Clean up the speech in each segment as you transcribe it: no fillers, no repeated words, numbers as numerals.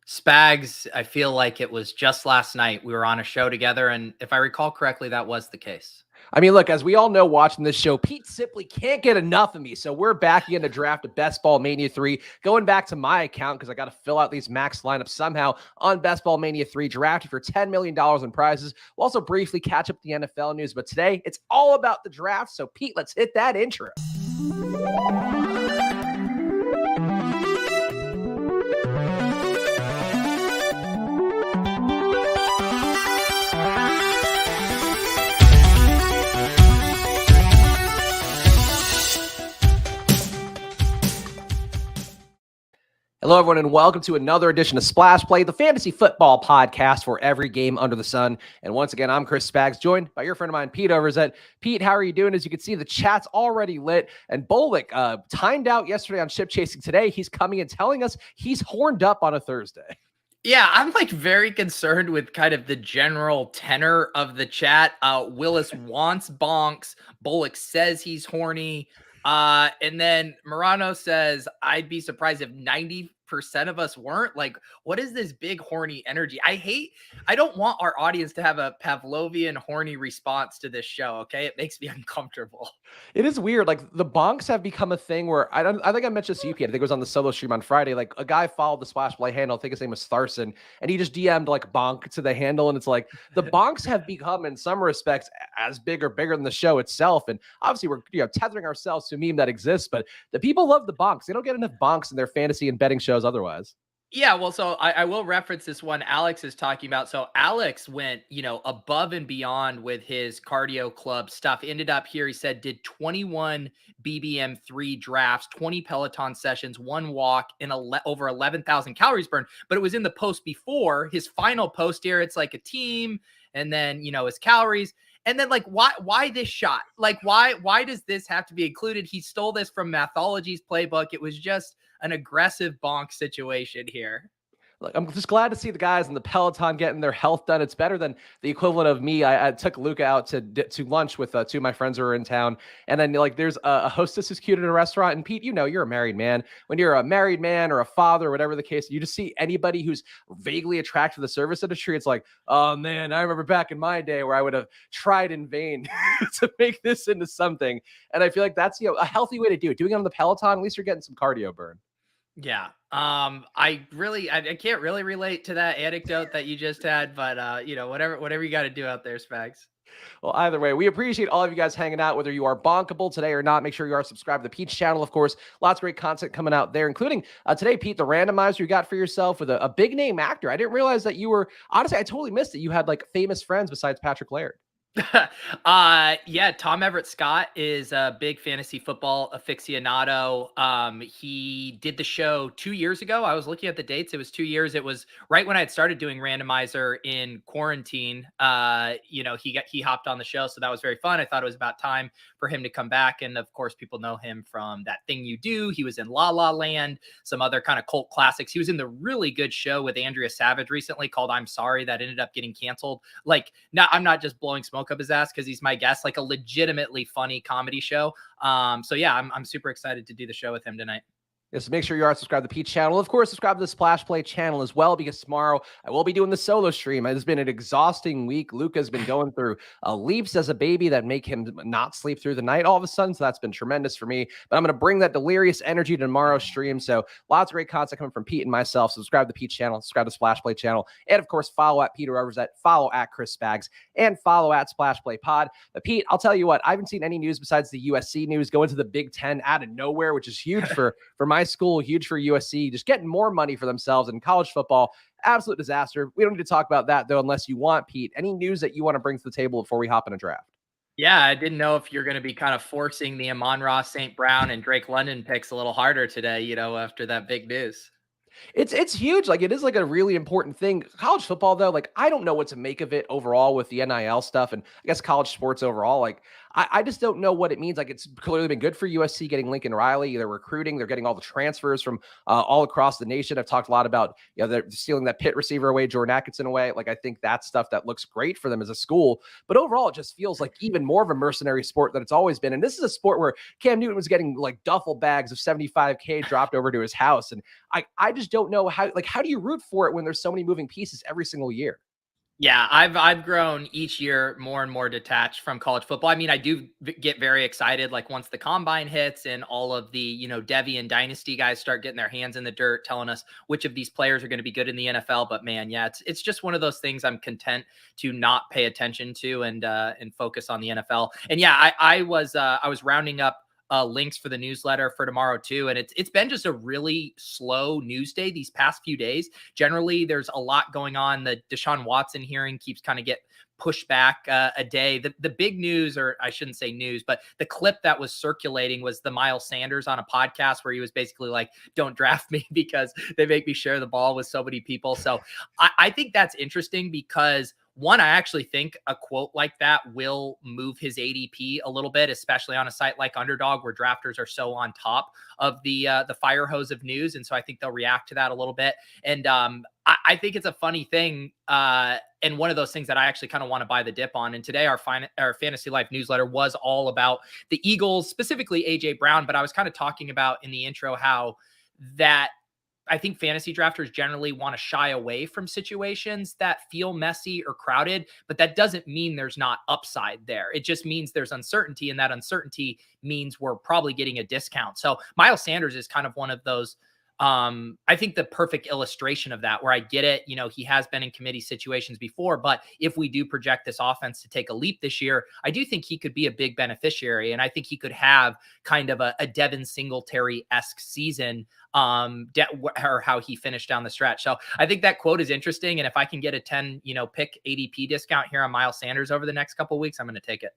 Spags, I feel like it was just last night. We were on a show together, and if I recall correctly, that was the case. I mean, look, as we all know watching this show, Pete simply can't get enough of me. So we're back again to draft a Best Ball Mania 3. Going back to my account because I got to fill out these max lineups somehow on Best Ball Mania 3, drafted for $10 million in prizes. We'll also briefly catch up the NFL news, but today it's all about the draft. So, Pete, let's hit that intro. Hello, everyone, and welcome to another edition of Splash Play, the fantasy football podcast for every game under the sun. And once again, I'm Chris Spags, joined by your friend of mine, Pete Overzet. Pete, how are you doing? As you can see, the chat's already lit. And Bolick timed out yesterday on Ship Chasing. Today, he's coming and telling us he's horned up on a Thursday. Yeah, I'm like very concerned with kind of the general tenor of the chat. Willis wants bonks. Bullock says he's horny. And then Morano says, I'd be surprised if 90% of us weren't. Like, what is this big horny energy? I don't want our audience to have a Pavlovian horny response to this show. Okay. It makes me uncomfortable. It is weird. Like, the bonks have become a thing where I think I mentioned this to you, Pete. I think it was on the solo stream on Friday. Like, a guy followed the Splash Play handle. I think his name was Tharson, and he just DM'd like bonk to the handle. And it's like the bonks have become, in some respects, as big or bigger than the show itself. And obviously, we're tethering ourselves to a meme that exists, but the people love the bonks. They don't get enough bonks in their fantasy and betting shows otherwise. Yeah, well, so I will reference this one Alex is talking about. So Alex went, above and beyond with his cardio club stuff. Ended up here, he said, did 21 BBM3 drafts, 20 Peloton sessions, one walk, and over 11,000 calories burned. But it was in the post before his final post here. It's like a team, and then his calories. And then, like, why this shot? Like, why does this have to be included? He stole this from Mathology's playbook. It was just an aggressive bonk situation here. Look, I'm just glad to see the guys in the Peloton getting their health done. It's better than the equivalent of me. I took Luca out to lunch with two of my friends who were in town. And then, like, there's a hostess who's cute at a restaurant. And Pete, you're a married man. When you're a married man or a father or whatever the case, you just see anybody who's vaguely attracted to the service industry. It's like, oh, man, I remember back in my day where I would have tried in vain to make this into something. And I feel like that's a healthy way to do it. Doing it on the Peloton, at least you're getting some cardio burn. Yeah. I can't really relate to that anecdote that you just had, but whatever you got to do out there, Spags. Well, either way, we appreciate all of you guys hanging out, whether you are bonkable today or not. Make sure you are subscribed to the Pete's channel, of course. Lots of great content coming out there, including today, Pete, the randomizer you got for yourself with a big name actor. I didn't realize that you were, honestly, I totally missed it. You had like famous friends besides Patrick Laird. Yeah, Tom Everett Scott is a big fantasy football aficionado. He did the show 2 years ago. I was looking at the dates. It was 2 years. It was right when I had started doing randomizer in quarantine. He hopped on the show, so that was very fun. I thought it was about time for him to come back. And of course, people know him from That Thing You Do. He was in La La Land, some other kind of cult classics. He was in the really good show with Andrea Savage recently called I'm Sorry that ended up getting canceled. Like, now I'm not just blowing smoke up his ass because he's my guest, like a legitimately funny comedy show. So yeah, I'm super excited to do the show with him tonight. Yes, make sure you are subscribed to the Pete's channel. Of course, subscribe to the Splash Play channel as well, because tomorrow I will be doing the solo stream. It has been an exhausting week. Luca's been going through leaps as a baby that make him not sleep through the night all of a sudden, so that's been tremendous for me. But I'm going to bring that delirious energy to tomorrow's stream. So lots of great content coming from Pete and myself. Subscribe to the Pete's channel, subscribe to the Splash Play channel, and of course, follow at Peter Overzet, follow at Chris Spags, and follow at Splash Play Pod. But Pete, I'll tell you what, I haven't seen any news besides the USC news going to the Big Ten out of nowhere, which is huge for my school, huge for USC, just getting more money for themselves in college football. Absolute disaster. We don't need to talk about that, though, unless you want, Pete. Any news that you want to bring to the table before we hop in a draft? Yeah, I didn't know if you're going to be kind of forcing the Amon-Ra St. Brown and Drake London picks a little harder today, after that big news. It's huge. Like, it is like a really important thing. College football, though, like, I don't know what to make of it overall with the NIL stuff and I guess college sports overall. Like, I just don't know what it means. Like, it's clearly been good for USC getting Lincoln Riley. They're recruiting. They're getting all the transfers from all across the nation. I've talked a lot about, they're stealing that Pitt receiver away, Jordan Atkinson away. Like, I think that's stuff that looks great for them as a school. But overall, it just feels like even more of a mercenary sport than it's always been. And this is a sport where Cam Newton was getting like duffel bags of 75K dropped over to his house. And I just don't know how do you root for it when there's so many moving pieces every single year? Yeah, I've grown each year more and more detached from college football. I mean, I do get very excited like once the combine hits and all of the, Devy and dynasty guys start getting their hands in the dirt telling us which of these players are going to be good in the NFL, but man, yeah, it's just one of those things I'm content to not pay attention to and focus on the NFL. And yeah, I was rounding up links for the newsletter for tomorrow too. And it's been just a really slow news day these past few days. Generally, there's a lot going on. The Deshaun Watson hearing keeps kind of get pushed back a day. The big news, or I shouldn't say news, but the clip that was circulating was the Miles Sanders on a podcast where he was basically like, don't draft me because they make me share the ball with so many people. So I think that's interesting because one, I actually think a quote like that will move his ADP a little bit, especially on a site like Underdog, where drafters are so on top of the fire hose of news, and so I think they'll react to that a little bit. And I think it's a funny thing, and one of those things that I actually kind of want to buy the dip on. And today, our Fantasy Life newsletter was all about the Eagles, specifically AJ Brown. But I was kind of talking about in the intro how that I think fantasy drafters generally want to shy away from situations that feel messy or crowded, but that doesn't mean there's not upside there. It just means there's uncertainty, and that uncertainty means we're probably getting a discount. So Miles Sanders is kind of one of those, I think the perfect illustration of that, where I get it. He has been in committee situations before, but if we do project this offense to take a leap this year, I do think he could be a big beneficiary. And I think he could have kind of a Devin Singletary-esque season, or how he finished down the stretch. So I think that quote is interesting. And if I can get a 10, pick ADP discount here on Miles Sanders over the next couple of weeks, I'm going to take it.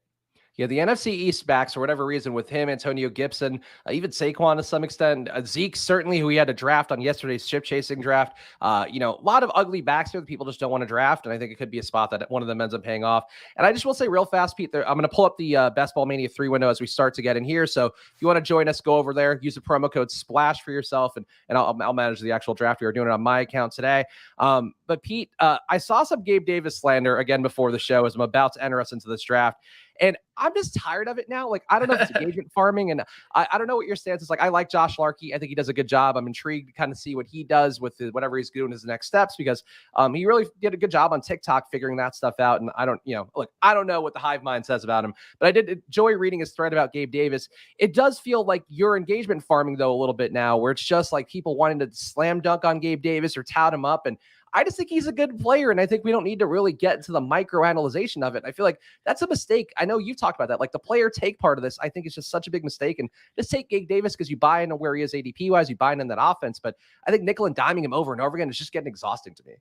Yeah, the NFC East backs, for whatever reason, with him, Antonio Gibson, even Saquon to some extent, Zeke, certainly, who he had to draft on yesterday's chip chasing draft. A lot of ugly backs here that people just don't want to draft. And I think it could be a spot that one of them ends up paying off. And I just will say real fast, Pete, I'm going to pull up the Best Ball Mania 3 window as we start to get in here. So if you want to join us, go over there, use the promo code SPLASH for yourself, and I'll manage the actual draft. We are doing it on my account today. But Pete, I saw some Gabe Davis slander again before the show as I'm about to enter us into this draft. And I'm just tired of it now. Like, I don't know if it's engagement farming, and I don't know what your stance is. Like, I like Josh Larkey. I think he does a good job. I'm intrigued to kind of see what he does with whatever he's doing his next steps, because he really did a good job on TikTok figuring that stuff out. And I don't know what the hive mind says about him, but I did enjoy reading his thread about Gabe Davis. It does feel like you're engagement farming, though, a little bit now, where it's just like people wanting to slam dunk on Gabe Davis or tout him up. And I just think he's a good player, and I think we don't need to really get into the microanalyzation of it. I feel like that's a mistake. I know you've talked about that. Like, the player take part of this, I think it's just such a big mistake. And just take Gabe Davis because you buy into where he is ADP-wise, you buy in that offense. But I think nickel and diming him over and over again is just getting exhausting to me.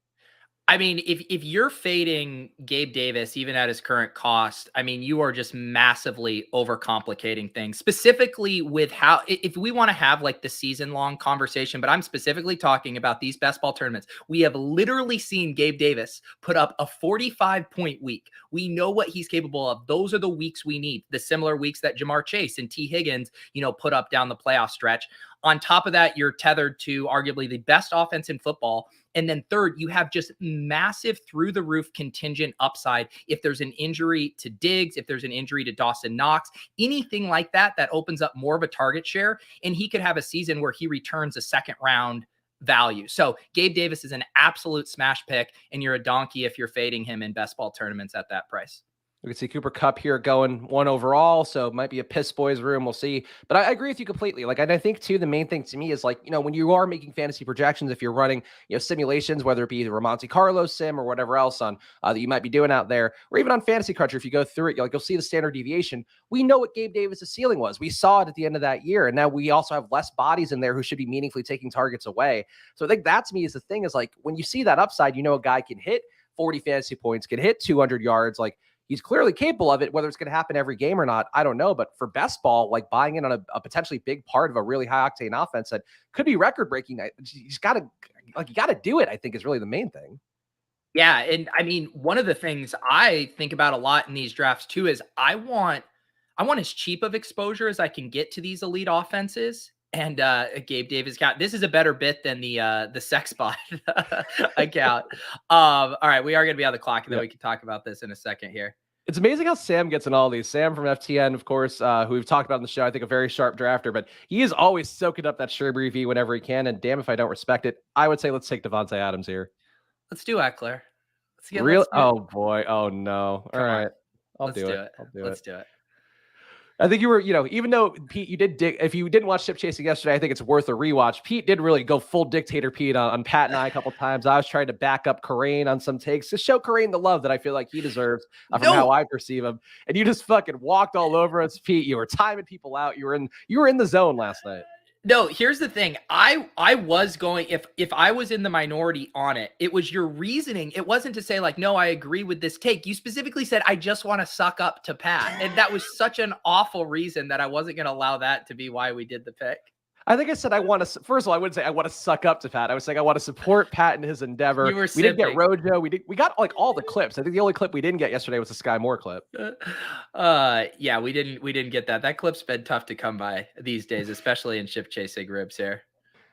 I mean, if you're fading Gabe Davis, even at his current cost, I mean, you are just massively overcomplicating things, specifically with how, if we want to have like the season long conversation, but I'm specifically talking about these best ball tournaments. We have literally seen Gabe Davis put up a 45-point week. We know what he's capable of. Those are the weeks we need, the similar weeks that Jamar Chase and T Higgins, put up down the playoff stretch. On top of that, you're tethered to arguably the best offense in football. And then third, you have just massive through the roof contingent upside. If there's an injury to Diggs, if there's an injury to Dawson Knox, anything like that opens up more of a target share. And he could have a season where he returns a second round value. So Gabe Davis is an absolute smash pick, and you're a donkey if you're fading him in best ball tournaments at that price. We can see Cooper Kupp here going 1 overall, so it might be a piss boys room. We'll see. But I agree with you completely. Like, and I think too, the main thing to me is like, when you are making fantasy projections, if you're running, simulations, whether it be the Monte Carlo sim or whatever else on that you might be doing out there, or even on Fantasy Cruncher, if you go through it, you'll see the standard deviation. We know what Gabe Davis' ceiling was. We saw it at the end of that year, and now we also have less bodies in there who should be meaningfully taking targets away. So I think that to me is the thing, is like, when you see that upside, a guy can hit 40 fantasy points, can hit 200 yards, like, he's clearly capable of it. Whether it's going to happen every game or not, I don't know. But for best ball, like buying in on a potentially big part of a really high octane offense that could be record breaking, you got to do it, I think, is really the main thing. Yeah. And I mean, one of the things I think about a lot in these drafts too is I want I want as cheap of exposure as I can get to these elite offenses. And Gabe Davis got this is a better bit than the sex bot account. All right, we are gonna be on the clock, and then Yeah. we can talk about this in a second here. It's amazing how Sam gets in all these. Sam from FTN, of course, who we've talked about on the show, I think a very sharp drafter, but he is always soaking up that Sherbury V whenever he can. And damn if I don't respect it. I would say let's take Devontae Adams here. Let's do Eckler. Real? Let's do. Oh boy. Oh no. All Come on, right. I'll let's do do it. it. I'll do it. Let's do it. I think you were, even though Pete, you did dig. If you didn't watch Ship Chasing yesterday, I think it's worth a rewatch. Pete did really go full dictator Pete on Pat and I a couple times. I was trying to back up Corain on some takes to show Corain the love that I feel like he deserves from how I perceive him. And you just fucking walked all over us, Pete. You were timing people out. You were in the zone last night. No, here's the thing. I was going, if I was in the minority on it, it was your reasoning. It wasn't to say like, no, I agree with this take. You specifically said, I just want to suck up to Pat. And that was such an awful reason that I wasn't going to allow that to be why we did the pick. I think I said I want to. First of all, I wouldn't say I want to suck up to Pat. I was saying I want to support Pat in his endeavor. You were we didn't get Rojo. We got like all the clips. I think the only clip we didn't get yesterday was the Sky Moore clip. Yeah, we didn't get that. That clip's been tough to come by these days, especially in Ship Chasing ribs here.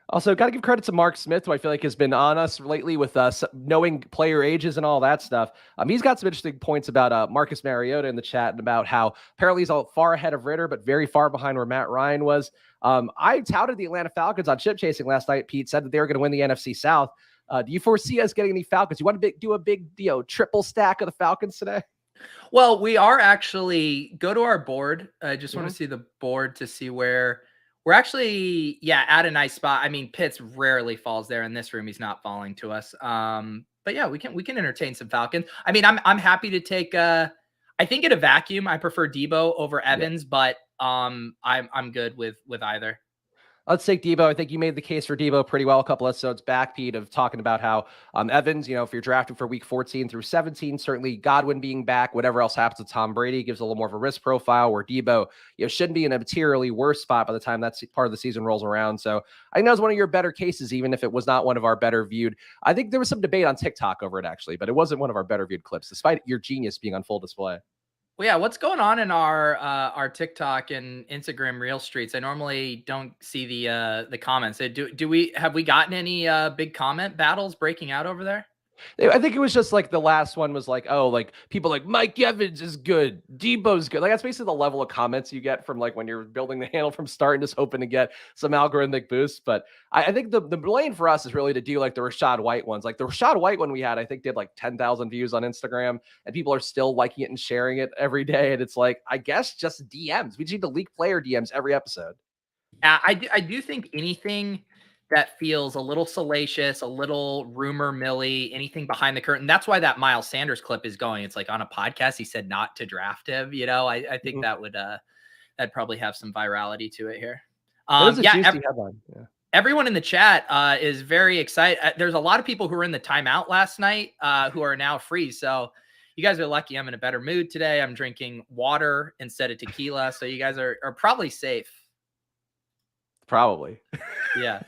Also, got to give credit to Mark Smith, who I feel like has been on us lately with knowing player ages and all that stuff. He's got some interesting points about Marcus Mariota in the chat and about how apparently he's all far ahead of Ritter, but very far behind where Matt Ryan was. I touted the Atlanta Falcons on Ship Chasing last night. Pete said that they were going to win the NFC South. Do you foresee us getting any Falcons? You want to do a big triple stack of the Falcons today? Well, we are actually go to our board. I just want to see the board to see where we're actually, at a nice spot. I mean, Pitts rarely falls there in this room. He's not falling to us. But yeah, we can entertain some Falcons. I mean, I'm happy to take. I think in a vacuum, I prefer Debo over Evans, but I'm good with either. Let's take Debo. I think you made the case for Debo pretty well a couple episodes back, Pete, of talking about how Evans, if you're drafted for week 14 through 17, certainly Godwin being back, whatever else happens with Tom Brady gives a little more of a risk profile, where Debo shouldn't be in a materially worse spot by the time that part of the season rolls around. So I think that was one of your better cases, even if it was not one of our better viewed. I think there was some debate on TikTok over it, actually, but it wasn't one of our better viewed clips, despite your genius being on full display. Well, yeah, what's going on in our TikTok and Instagram reel streets? I normally don't see the comments. Have we gotten any big comment battles breaking out over there? I think it was just like the last one was like, oh, like people like Mike Evans is good, Debo's good. Like that's basically the level of comments you get from like when you're building the handle from start and just hoping to get some algorithmic boost. But I think the lane for us is really to do like the Rachaad White ones. Like the Rachaad White one we had, I think did like 10,000 views on Instagram, and people are still liking it and sharing it every day. And it's like, I guess just DMs. We just need to leak player DMs every episode. I do think anything that feels a little salacious, a little rumor milly, anything behind the curtain. That's why that Miles Sanders clip is going. It's like on a podcast, he said not to draft him. I think that would that'd probably have some virality to it here. Headline. Yeah. Everyone in the chat is very excited. There's a lot of people who were in the timeout last night who are now free. So you guys are lucky I'm in a better mood today. I'm drinking water instead of tequila. So you guys are probably safe. Probably. Yeah.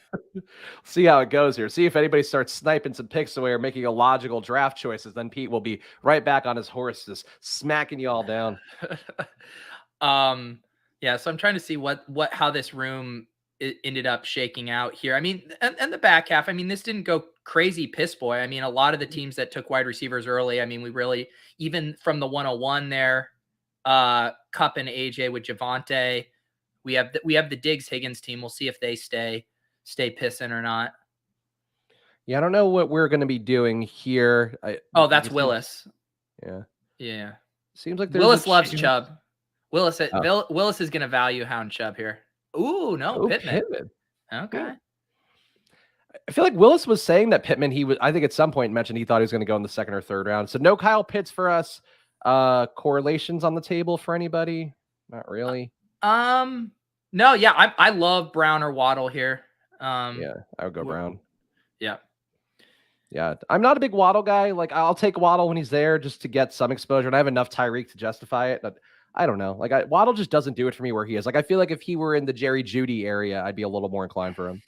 See how it goes here. See if anybody starts sniping some picks away or making illogical draft choices. Then Pete will be right back on his horse, just smacking you all down. Yeah. So I'm trying to see how this room ended up shaking out here. I mean, and the back half, I mean, this didn't go crazy piss boy. I mean, a lot of the teams that took wide receivers early, I mean, we really, even from the 101 there, Cup and AJ with Javonte, we have the Diggs Higgins team. We'll see if they stay pissing or not. Yeah, I don't know what we're going to be doing here. That's Willis. Yeah. Seems like there's Willis loves Chubb. Willis is going to value Hound Chubb here. Ooh, no, Pittman. Okay. I feel like Willis was saying that Pittman, I think at some point mentioned he thought he was going to go in the second or third round. So no Kyle Pitts for us. Correlations on the table for anybody? Not really. No, yeah, I love Brown or Waddle here. Yeah, I would go Brown. Yeah. I'm not a big Waddle guy. Like I'll take Waddle when he's there just to get some exposure, and I have enough Tyreek to justify it. But I don't know. Like Waddle just doesn't do it for me where he is. Like I feel like if he were in the Jerry Jeudy area, I'd be a little more inclined for him.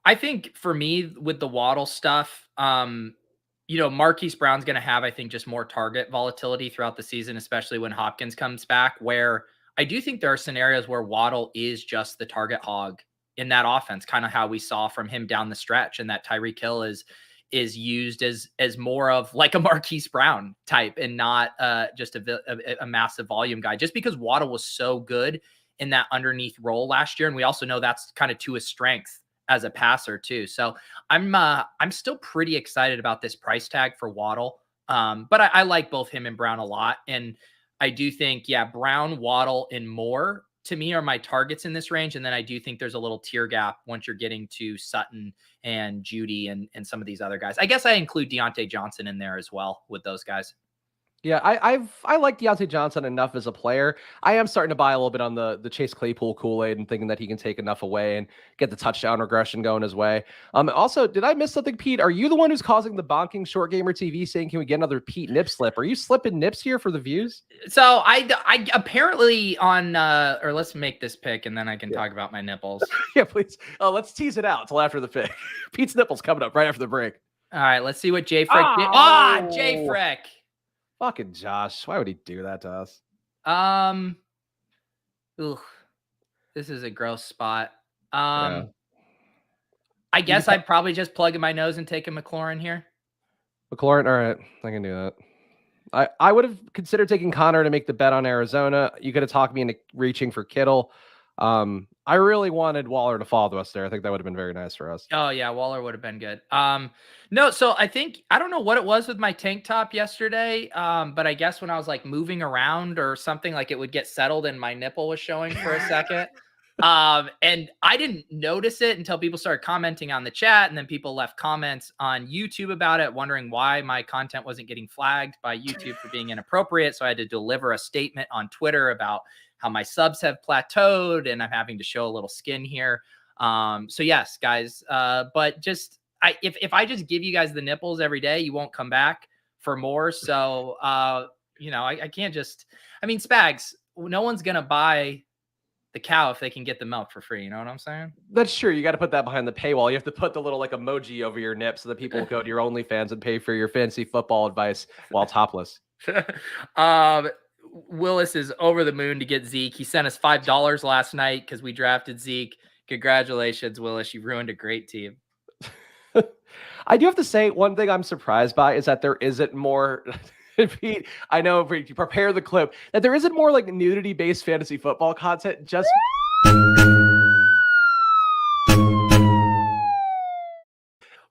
I think for me with the Waddle stuff, Marquise Brown's going to have, I think, just more target volatility throughout the season, especially when Hopkins comes back, where I do think there are scenarios where Waddle is just the target hog in that offense, kind of how we saw from him down the stretch, and that Tyreek Hill is used as more of like a Marquise Brown type and not just a massive volume guy. Just because Waddle was so good in that underneath role last year, and we also know that's kind of to his strength as a passer too. So I'm still pretty excited about this price tag for Waddle. But I like both him and Brown a lot, and I do think, yeah, Brown, Waddle, and Moore to me are my targets in this range. And then I do think there's a little tier gap once you're getting to Sutton and Judy and some of these other guys. I guess I include Deontay Johnson in there as well with those guys. Yeah, I like Deontay Johnson enough as a player. I am starting to buy a little bit on the Chase Claypool Kool-Aid and thinking that he can take enough away and get the touchdown regression going his way. Also, did I miss something, Pete? Are you the one who's causing the bonking short gamer TV saying, can we get another Pete nip slip? Are you slipping nips here for the views? So I apparently on or let's make this pick and then I can talk about my nipples. Yeah, please. Let's tease it out until after the pick. Pete's nipples coming up right after the break. All right, let's see what Jay Frick did. Jay Frick. Fucking Josh. Why would he do that to us? Ugh, this is a gross spot. Yeah. I guess I'd probably just plug in my nose and take a McLaurin here. McLaurin, all right. I can do that. I would have considered taking Connor to make the bet on Arizona. You could have talked me into reaching for Kittle. I really wanted Waller to follow us there. I think that would have been very nice for us. Oh yeah, Waller would have been good. No, so I don't know what it was with my tank top yesterday. But I guess when I was like moving around or something, like it would get settled and my nipple was showing for a second. And I didn't notice it until people started commenting on the chat, and then people left comments on YouTube about it, wondering why my content wasn't getting flagged by YouTube for being inappropriate. So I had to deliver a statement on Twitter about how my subs have plateaued and I'm having to show a little skin here. So yes, guys, but just if I just give you guys the nipples every day, you won't come back for more. So I can't just, I mean, Spags, no one's gonna buy the cow if they can get the milk for free. You know what I'm saying? That's true. You got to put that behind the paywall. You have to put the little like emoji over your nip so that people will go to your OnlyFans and pay for your fantasy football advice while topless. Willis is over the moon to get Zeke. He sent us $5 last night because we drafted Zeke. Congratulations, Willis. You ruined a great team. I do have to say, one thing I'm surprised by is that there isn't more. Pete, I know if you prepare the clip, that there isn't more like nudity-based fantasy football content. Just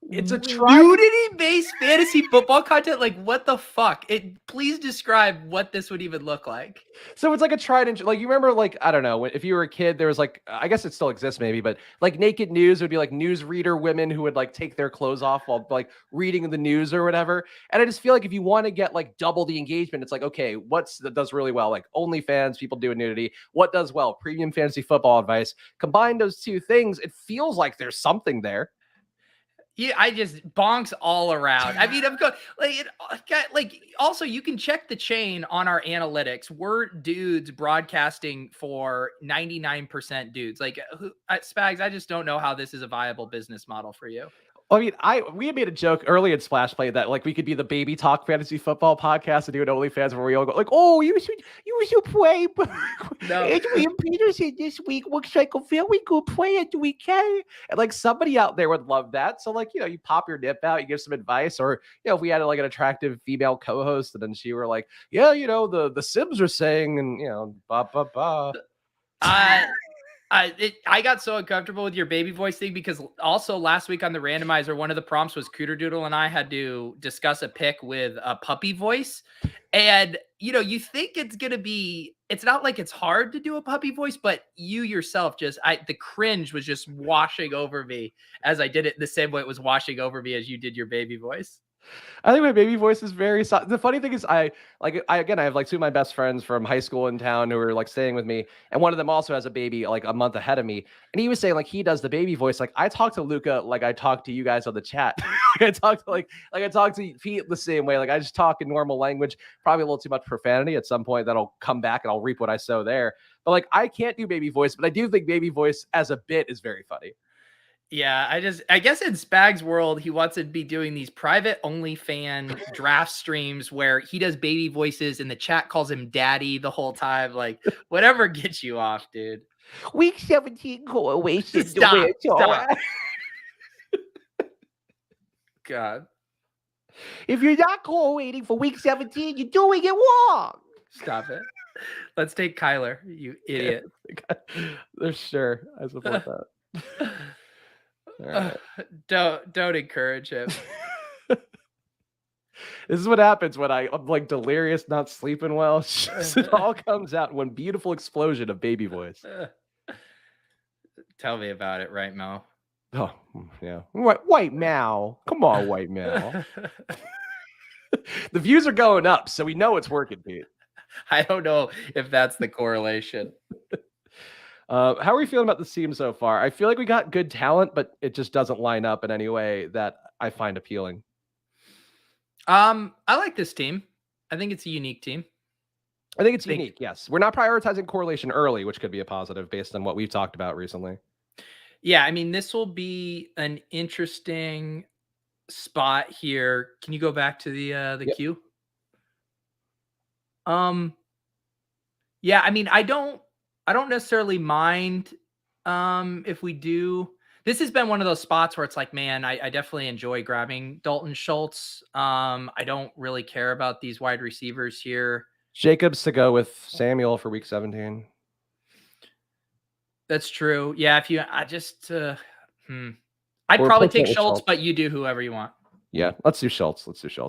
it's a nudity-based fantasy football content. Like, what the fuck? Please describe what this would even look like. So it's like a tried and like, you remember, like, I don't know, if you were a kid, there was like, I guess it still exists maybe, but like naked news would be like newsreader women who would like take their clothes off while like reading the news or whatever. And I just feel like if you want to get like double the engagement, it's like, okay, that does really well? Like OnlyFans, people doing nudity. What does well? Premium fantasy football advice. Combine those two things, it feels like there's something there. Yeah, I just bonks all around. I mean, I'm going like also you can check the chain on our analytics. We're dudes broadcasting for 99% dudes. Like Spags, I just don't know how this is a viable business model for you. I mean, we had made a joke early in Splash Play that like we could be the baby talk fantasy football podcast and do an OnlyFans where we all go like, oh, you should play. No. Adrian Peterson this week looks like a very good player. Do we care? And like somebody out there would love that. So like, you pop your nip out, you give some advice, or if we had like an attractive female co-host and then she were like, yeah, the Sims are saying, and ba ba ba. I got so uncomfortable with your baby voice thing because also last week on the randomizer, one of the prompts was Cooter Doodle and I had to discuss a pick with a puppy voice. And, you think it's not like it's hard to do a puppy voice, but you yourself the cringe was just washing over me as I did it the same way it was washing over me as you did your baby voice. I think my baby voice is very the funny thing is I have like two of my best friends from high school in town who are like staying with me, and one of them also has a baby like a month ahead of me, and he was saying like he does the baby voice. Like I talk to Luca like I talk to you guys on the chat. I talk to Pete the same way. Like I just talk in normal language, probably a little too much profanity. At some point that'll come back and I'll reap what I sow there. But like I can't do baby voice, but I do think baby voice as a bit is very funny. Yeah, I guess in Spags world, he wants to be doing these private OnlyFan draft streams where he does baby voices and the chat calls him daddy the whole time. Like, whatever gets you off, dude. Week 17 correlation to where Stop. it's all Stop. at. God. If you're not correlating for week 17, you're doing it wrong. Stop it. Let's take Kyler, you idiot. Sure. I support that. All right. Don't encourage him. This is what happens when I'm like delirious, not sleeping well. It all comes out in one beautiful explosion of baby voice. Tell me about it, right, Mo? Oh, yeah. White Mao. Come on, White Mao. The views are going up, so we know it's working, Pete. I don't know if that's the correlation. How are we feeling about the team so far? I feel like we got good talent, but it just doesn't line up in any way that I find appealing. I like this team. I think it's a unique team. I think it's unique, yes. We're not prioritizing correlation early, which could be a positive based on what we've talked about recently. Yeah, I mean, this will be an interesting spot here. Can you go back to the queue? Yeah, I mean, I don't necessarily mind if we do. This has been one of those spots where it's like, man, I definitely enjoy grabbing Dalton Schultz. I don't really care about these wide receivers here. Jacobs to go with Samuel for week 17. That's true. Yeah, I'd probably take Schultz, but you do whoever you want. Yeah, let's do Schultz.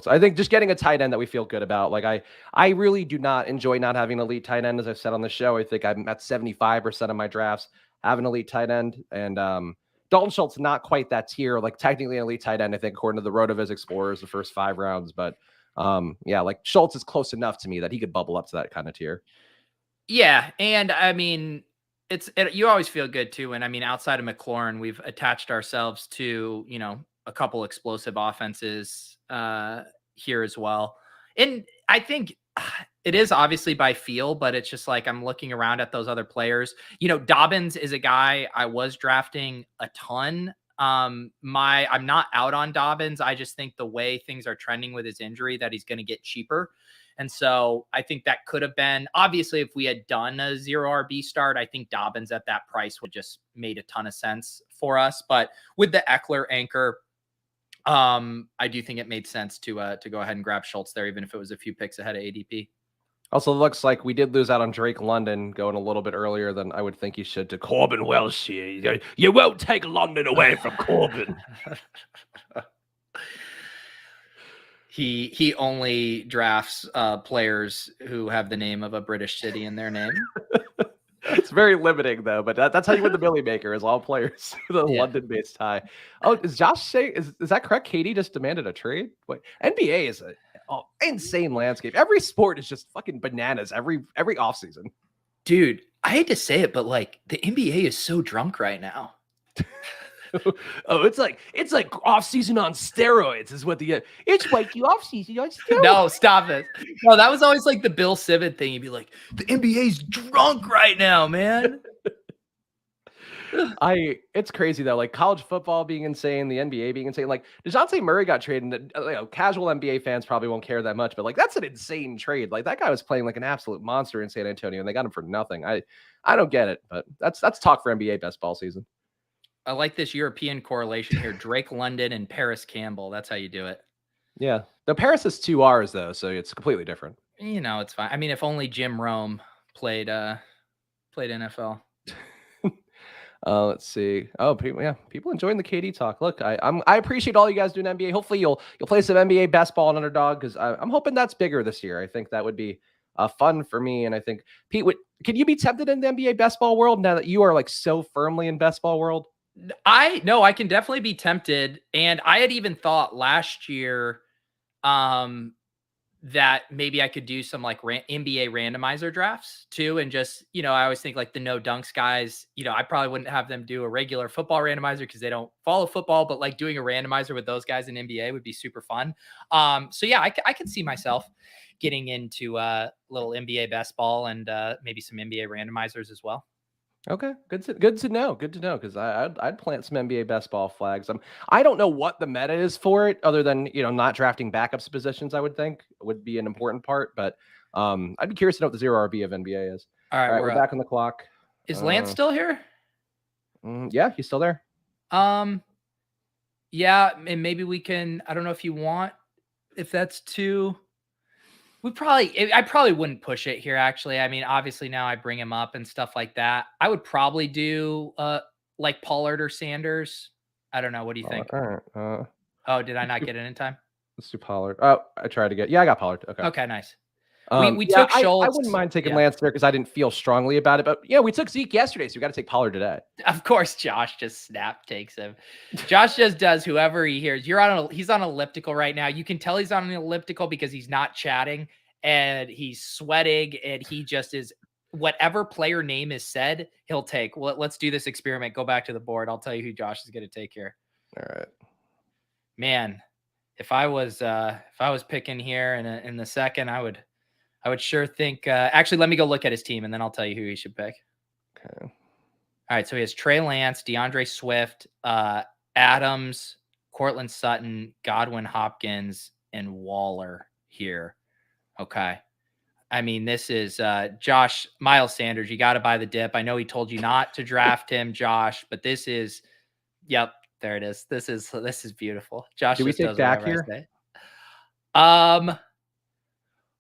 I think just getting a tight end that we feel good about. Like I really do not enjoy not having an elite tight end, as I've said on the show. I think I'm at 75% of my drafts have an elite tight end, and Dalton Schultz not quite that tier. Like technically an elite tight end, I think, according to the RotoViz Explorers, the first 5 rounds. But yeah, like Schultz is close enough to me that he could bubble up to that kind of tier. Yeah, and I mean, you always feel good too. And I mean, outside of McLaurin, we've attached ourselves to, a couple explosive offenses here as well. And I think it is obviously by feel, but it's just like I'm looking around at those other players. Dobbins is a guy I was drafting a ton. I'm not out on Dobbins. I just think the way things are trending with his injury that he's going to get cheaper. And so I think that could have been, obviously, if we had done a 0 RB start, I think Dobbins at that price would just made a ton of sense for us. But with the Eckler anchor, I do think it made sense to go ahead and grab Schultz there, even if it was a few picks ahead of ADP. Also, looks like we did lose out on Drake London going a little bit earlier than I would think you should to Corbin Welsh here. You won't take London away from Corbin. He only drafts players who have the name of a British city in their name. It's very limiting, though, but that's how you win the Billy Maker, is all players with a London-based tie. Oh, is Josh saying, is that correct? Katie just demanded a trade? Wait, NBA is an insane landscape. Every sport is just fucking bananas every offseason. Dude, I hate to say it, but like the NBA is so drunk right now. Oh, it's like off season on steroids is what it's like you off season on steroids. No, stop it. No, that was always like the Bill Simmons thing. You'd be like, the NBA's drunk right now, man. It's crazy though. Like college football being insane, the NBA being insane. Like DeJounte Murray got traded. Casual NBA fans probably won't care that much, but like that's an insane trade. Like that guy was playing like an absolute monster in San Antonio, and they got him for nothing. I don't get it, but that's talk for NBA best ball season. I like this European correlation here. Drake London and Paris Campbell. That's how you do it. Yeah. The Paris is 2 R's though, so it's completely different. It's fine. I mean, if only Jim Rome played NFL. Let's see. Oh, people enjoying the KD talk. Look, I appreciate all you guys doing NBA. Hopefully you'll play some NBA best ball and underdog, because I'm hoping that's bigger this year. I think that would be fun for me. And I think Pete, can you be tempted in the NBA best ball world now that you are like so firmly in best ball world? I can definitely be tempted. And I had even thought last year that maybe I could do some like NBA randomizer drafts too. And just, I always think like the no dunks guys, I probably wouldn't have them do a regular football randomizer because they don't follow football, but like doing a randomizer with those guys in NBA would be super fun. So yeah, I could see myself getting into a little NBA best ball and maybe some NBA randomizers as well. Okay, good to know. Good to know because I'd plant some NBA best ball flags. I don't know what the meta is for it, other than not drafting backups positions. I would think would be an important part, but I'd be curious to know what the zero RB of NBA is. All All right, right, we're we're back up. on the clock. Is Lance still here? Yeah, he's still there. Um, yeah, and maybe we can. I don't know if that's too. I probably wouldn't push it here. Actually, I mean, obviously now I bring him up and stuff like that. I would probably do like Pollard or Sanders. I don't know. What do you think? All right. Oh, did I Let's not do, get it in time? let's do Pollard. Oh, I tried to get. Yeah, I got Pollard. Okay. Okay, nice. We Yeah, took I wouldn't Schultz. mind taking Yeah. Lance there because I didn't feel strongly about it. But yeah, we took Zeke yesterday, so we got to take Pollard today. Of course, Josh just snap takes him. Josh just does whoever he hears. He's on elliptical right now. You can tell he's on an elliptical because he's not chatting and he's sweating and he just is whatever player name is said, he'll take. Well, let's do this experiment. Go back to the board. I'll tell you who Josh is going to take here. All right. Man, if I was picking here in the second, I would sure think actually let me go look at his team and then I'll tell you who he should pick. Okay. All right, so he has Trey Lance, DeAndre Swift, Adams, Cortland Sutton, Godwin Hopkins, and Waller here. Okay. I mean, this is Josh Miles Sanders. You got to buy the dip. I know he told you not to draft him, Josh, but this is, yep, there it is. This is beautiful. Josh Do we just take does Dak whatever here? I say.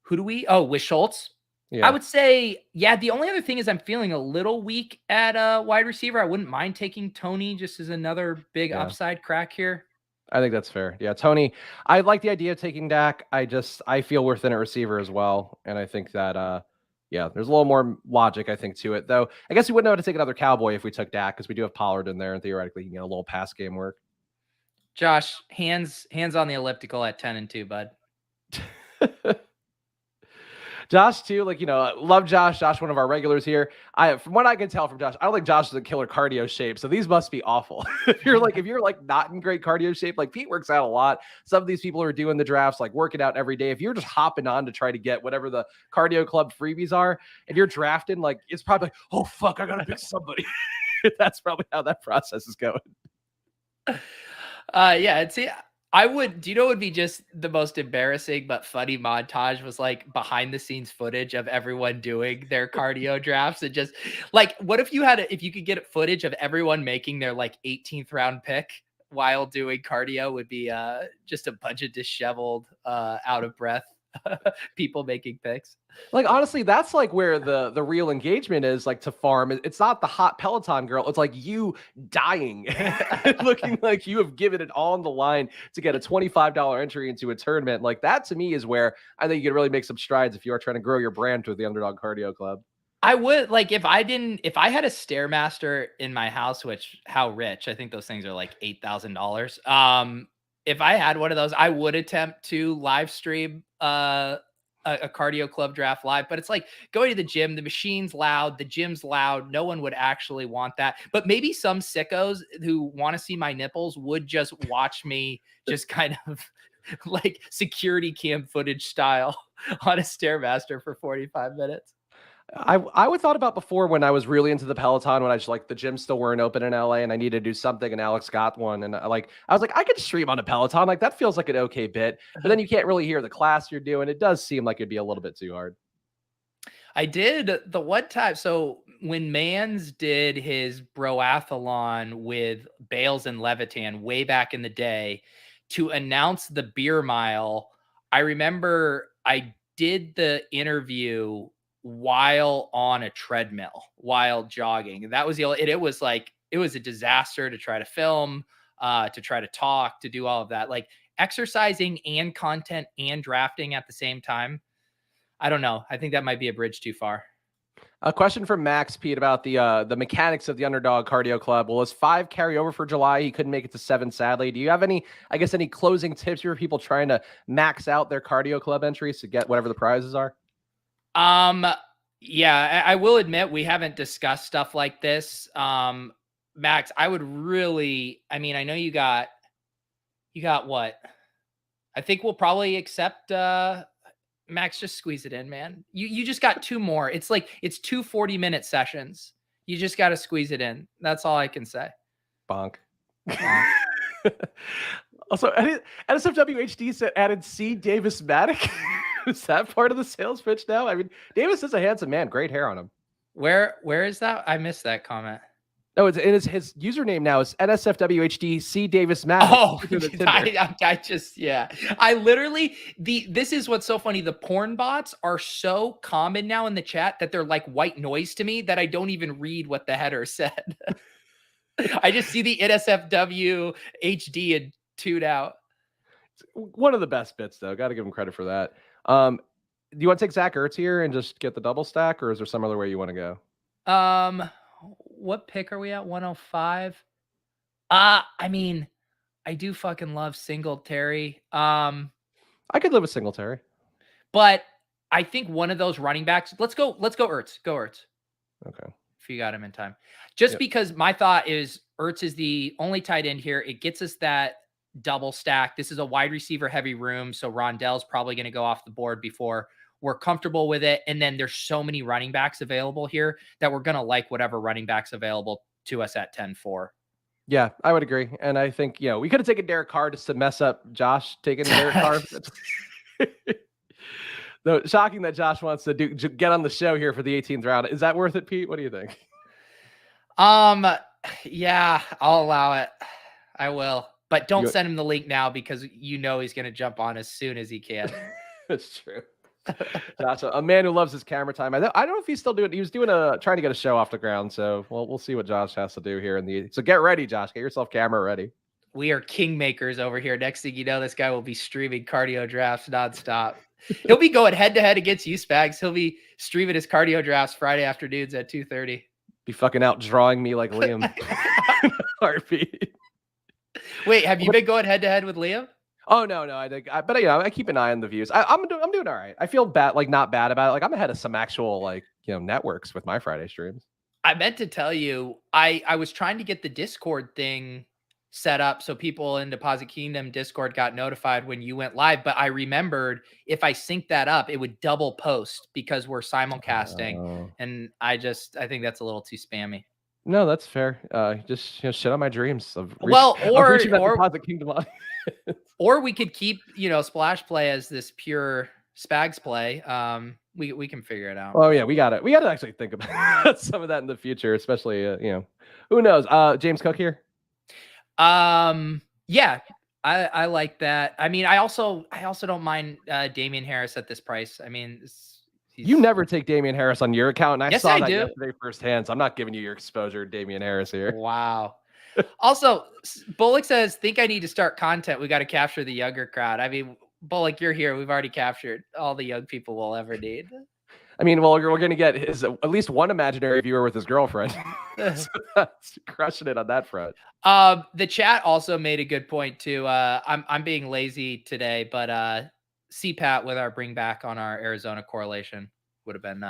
Who do we? Oh, with Schultz. Yeah. I would say, yeah. The only other thing is I'm feeling a little weak at wide receiver. I wouldn't mind taking Tony just as another big upside crack here. I think that's fair. Yeah, Tony, I like the idea of taking Dak. I feel we're thin at receiver as well, and I think that yeah, there's a little more logic I think to it. Though I guess we wouldn't know how to take another Cowboy if we took Dak because we do have Pollard in there, and theoretically he can get a little pass game work. Josh, hands on the elliptical at 10-2, bud. Josh too, like love Josh. Josh, one of our regulars here. From what I can tell from Josh, I don't think Josh is in killer cardio shape. So these must be awful. if you're like not in great cardio shape, like Pete works out a lot. Some of these people are doing the drafts, like working out every day. If you're just hopping on to try to get whatever the cardio club freebies are, and you're drafting, like it's probably like, oh fuck, I gotta pick somebody. That's probably how that process is going. Yeah, do you know what would be just the most embarrassing but funny montage was like behind the scenes footage of everyone doing their cardio drafts and just like, what if if you could get footage of everyone making their like 18th round pick while doing cardio would be just a bunch of disheveled, out of breath people making picks. Like honestly, that's like where the real engagement is. Like to farm, it's not the hot Peloton girl. It's like you dying, looking like you have given it all on the line to get a $25 entry into a tournament. Like that to me is where I think you can really make some strides if you are trying to grow your brand through the Underdog Cardio Club. I would like if I had a Stairmaster in my house, which how rich, I think those things are like $8,000. If I had one of those, I would attempt to live stream a cardio club draft live, but it's like going to the gym, the machine's loud, the gym's loud. No one would actually want that. But maybe some sickos who want to see my nipples would just watch me just kind of like security cam footage style on a Stairmaster for 45 minutes. I would thought about before when I was really into the Peloton when I just like the gyms still weren't open in LA and I needed to do something and Alex got one and I was like I could stream on a Peloton, like that feels like an okay bit, but then you can't really hear the class you're doing. It does seem like it'd be a little bit too hard. I did the one time. So when Mans did his broathlon with Bales and Levitan way back in the day to announce the beer mile, I remember I did the interview while on a treadmill, while jogging. That was it was like, it was a disaster to try to film, to try to talk, to do all of that. Like exercising and content and drafting at the same time. I don't know. I think that might be a bridge too far. A question from Max Pete about the mechanics of the Underdog Cardio Club. Well, is 5 carry over for July? He couldn't make it to 7, sadly. Do you have any closing tips for people trying to max out their cardio club entries to get whatever the prizes are? Yeah, I will admit we haven't discussed stuff like this. Max, I would really, I mean, I know you got what? I think we'll probably accept, Max, just squeeze it in, man. You just got 2 more. It's like, it's 2 40-minute sessions. You just got to squeeze it in. That's all I can say. Bonk. Bonk. Also, NSFW said added C. Davis Maddock. Is that part of the sales pitch now? I mean, Davis is a handsome man, great hair on him. Where is that? I missed that comment. No, his username now is NSFWHD C. Davis Maddox. Oh, I just, yeah. I literally, this is what's so funny. The porn bots are so common now in the chat that they're like white noise to me that I don't even read what the header said. I just see the NSFW HD and tune out. One of the best bits, though. Got to give him credit for that. Do you want to take Zach Ertz here and just get the double stack, or is there some other way you want to go? What pick are we at? 105. I mean, I do fucking love Singletary. I could live with Singletary, but I think one of those running backs. Let's go Ertz. Go Ertz. Okay. If you got him in time. Just because my thought is Ertz is the only tight end here. It gets us that double stack. This is a wide receiver heavy room. So Rondell's probably going to go off the board before we're comfortable with it. And then there's so many running backs available here that we're going to like whatever running backs available to us at 10-4. Yeah, I would agree. And I think, we could have taken Derek Carr just to mess up Josh taking Derek Carr. Though shocking that Josh wants to get on the show here for the 18th round. Is that worth it, Pete? What do you think? Yeah, I'll allow it. I will. But don't send him the link now because he's going to jump on as soon as he can. That's true. Josh, a man who loves his camera time. I don't know if he's still doing. He was trying to get a show off the ground. So we'll see what Josh has to do here So get ready, Josh. Get yourself camera ready. We are kingmakers over here. Next thing you know, this guy will be streaming cardio drafts nonstop. He'll be going head to head against you, Spags. He'll be streaming his cardio drafts Friday afternoons at 2:30. Be fucking out drawing me like Liam. Heartbeat. Wait, have you been going head to head with Liam? Oh no, I think, but I keep an eye on the views. I'm doing all right. I feel bad, not bad about it. Like I'm ahead of some actual networks with my Friday streams. I meant to tell you, I was trying to get the Discord thing set up so people in Deposit Kingdom Discord got notified when you went live. But I remembered if I sync that up, it would double post because we're simulcasting, and I think that's a little too spammy. No, that's fair. Just shit on my dreams of reaching that Deposit Kingdom audience. Or we could keep, Splash Play as this pure Spags play. We can figure it out. Oh yeah, we got to actually think about some of that in the future, especially who knows? James Cook here. Yeah, I like that. I mean, I also don't mind Damian Harris at this price. I mean, you never take Damian Harris on your account, and I saw that yesterday firsthand. So I'm not giving you your exposure to Damian Harris here. Wow. Also, Bullock says, think I need to start content. We got to capture the younger crowd. I mean, Bullock, you're here. We've already captured all the young people we'll ever need. I mean, well, we're going to get at least one imaginary viewer with his girlfriend. So that's crushing it on that front. The chat also made a good point too. I'm being lazy today, but CPAT with our bring back on our Arizona correlation would have been.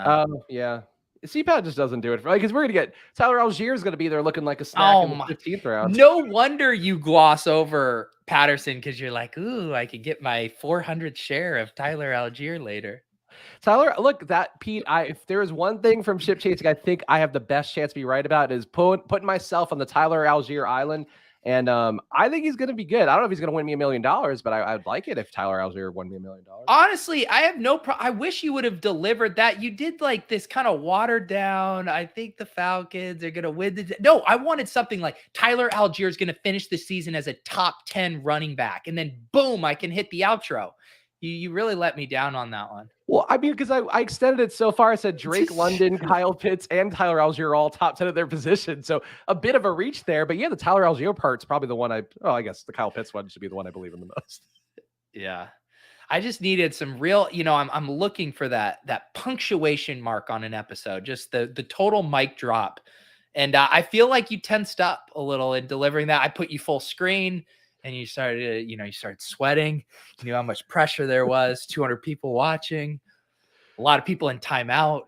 Yeah. CPAT just doesn't do it for because we're gonna get Tyler Algier is gonna be there looking like a snack in the 15th round. No wonder you gloss over Patterson because you're like, ooh, I could get my 400 share of Tyler Algier later. Tyler, look, Pete, if there is one thing from ship chasing, I think I have the best chance to be right about is putting myself on the Tyler Algier island. And I think he's going to be good. I don't know if he's going to win me $1 million, but I'd like it if Tyler Algier won me $1 million. Honestly, I have no problem. I wish you would have delivered that. You did like this kind of watered down. I think the Falcons are going to win. No, I wanted something like Tyler Algier is going to finish the season as a top 10 running back. And then boom, I can hit the outro. You really let me down on that one. Well, I mean, because I extended it so far. I said Drake London, Kyle Pitts, and Tyler Algier are all top 10 of their position. So a bit of a reach there. But yeah, the Tyler Algier part's probably the one I guess the Kyle Pitts one should be the one I believe in the most. Yeah. I just needed some real, I'm looking for that punctuation mark on an episode, just the total mic drop. And I feel like you tensed up a little in delivering that. I put you full screen. And you started, you started sweating. You knew how much pressure there was. 200 people watching, a lot of people in timeout.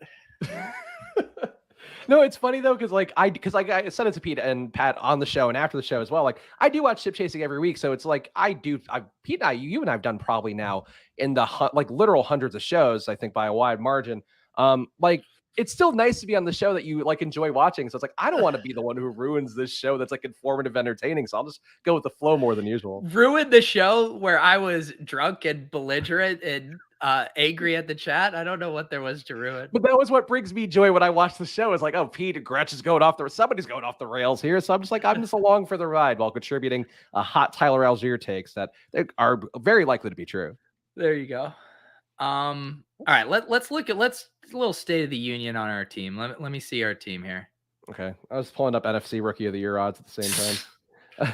No, it's funny though, because I said it to Pete and Pat on the show and after the show as well. Like I do watch Ship Chasing every week, so it's like Pete and I, you and I've done probably now in the literal hundreds of shows. I think by a wide margin. it's still nice to be on the show that you like enjoy watching. So it's like, I don't want to be the one who ruins this show that's like informative, entertaining. So I'll just go with the flow more than usual. Ruined the show where I was drunk and belligerent and angry at the chat. I don't know what there was to ruin. But that was what brings me joy when I watch the show. Is like, oh, Pete and Gretch is going off somebody's going off the rails here. So I'm just along for the ride while contributing hot Tyler Algier takes that are very likely to be true. There you go. All right, let's look at a little state of the union on our team. Let me see our team here. Okay, I was pulling up NFC Rookie of the Year odds at the same time.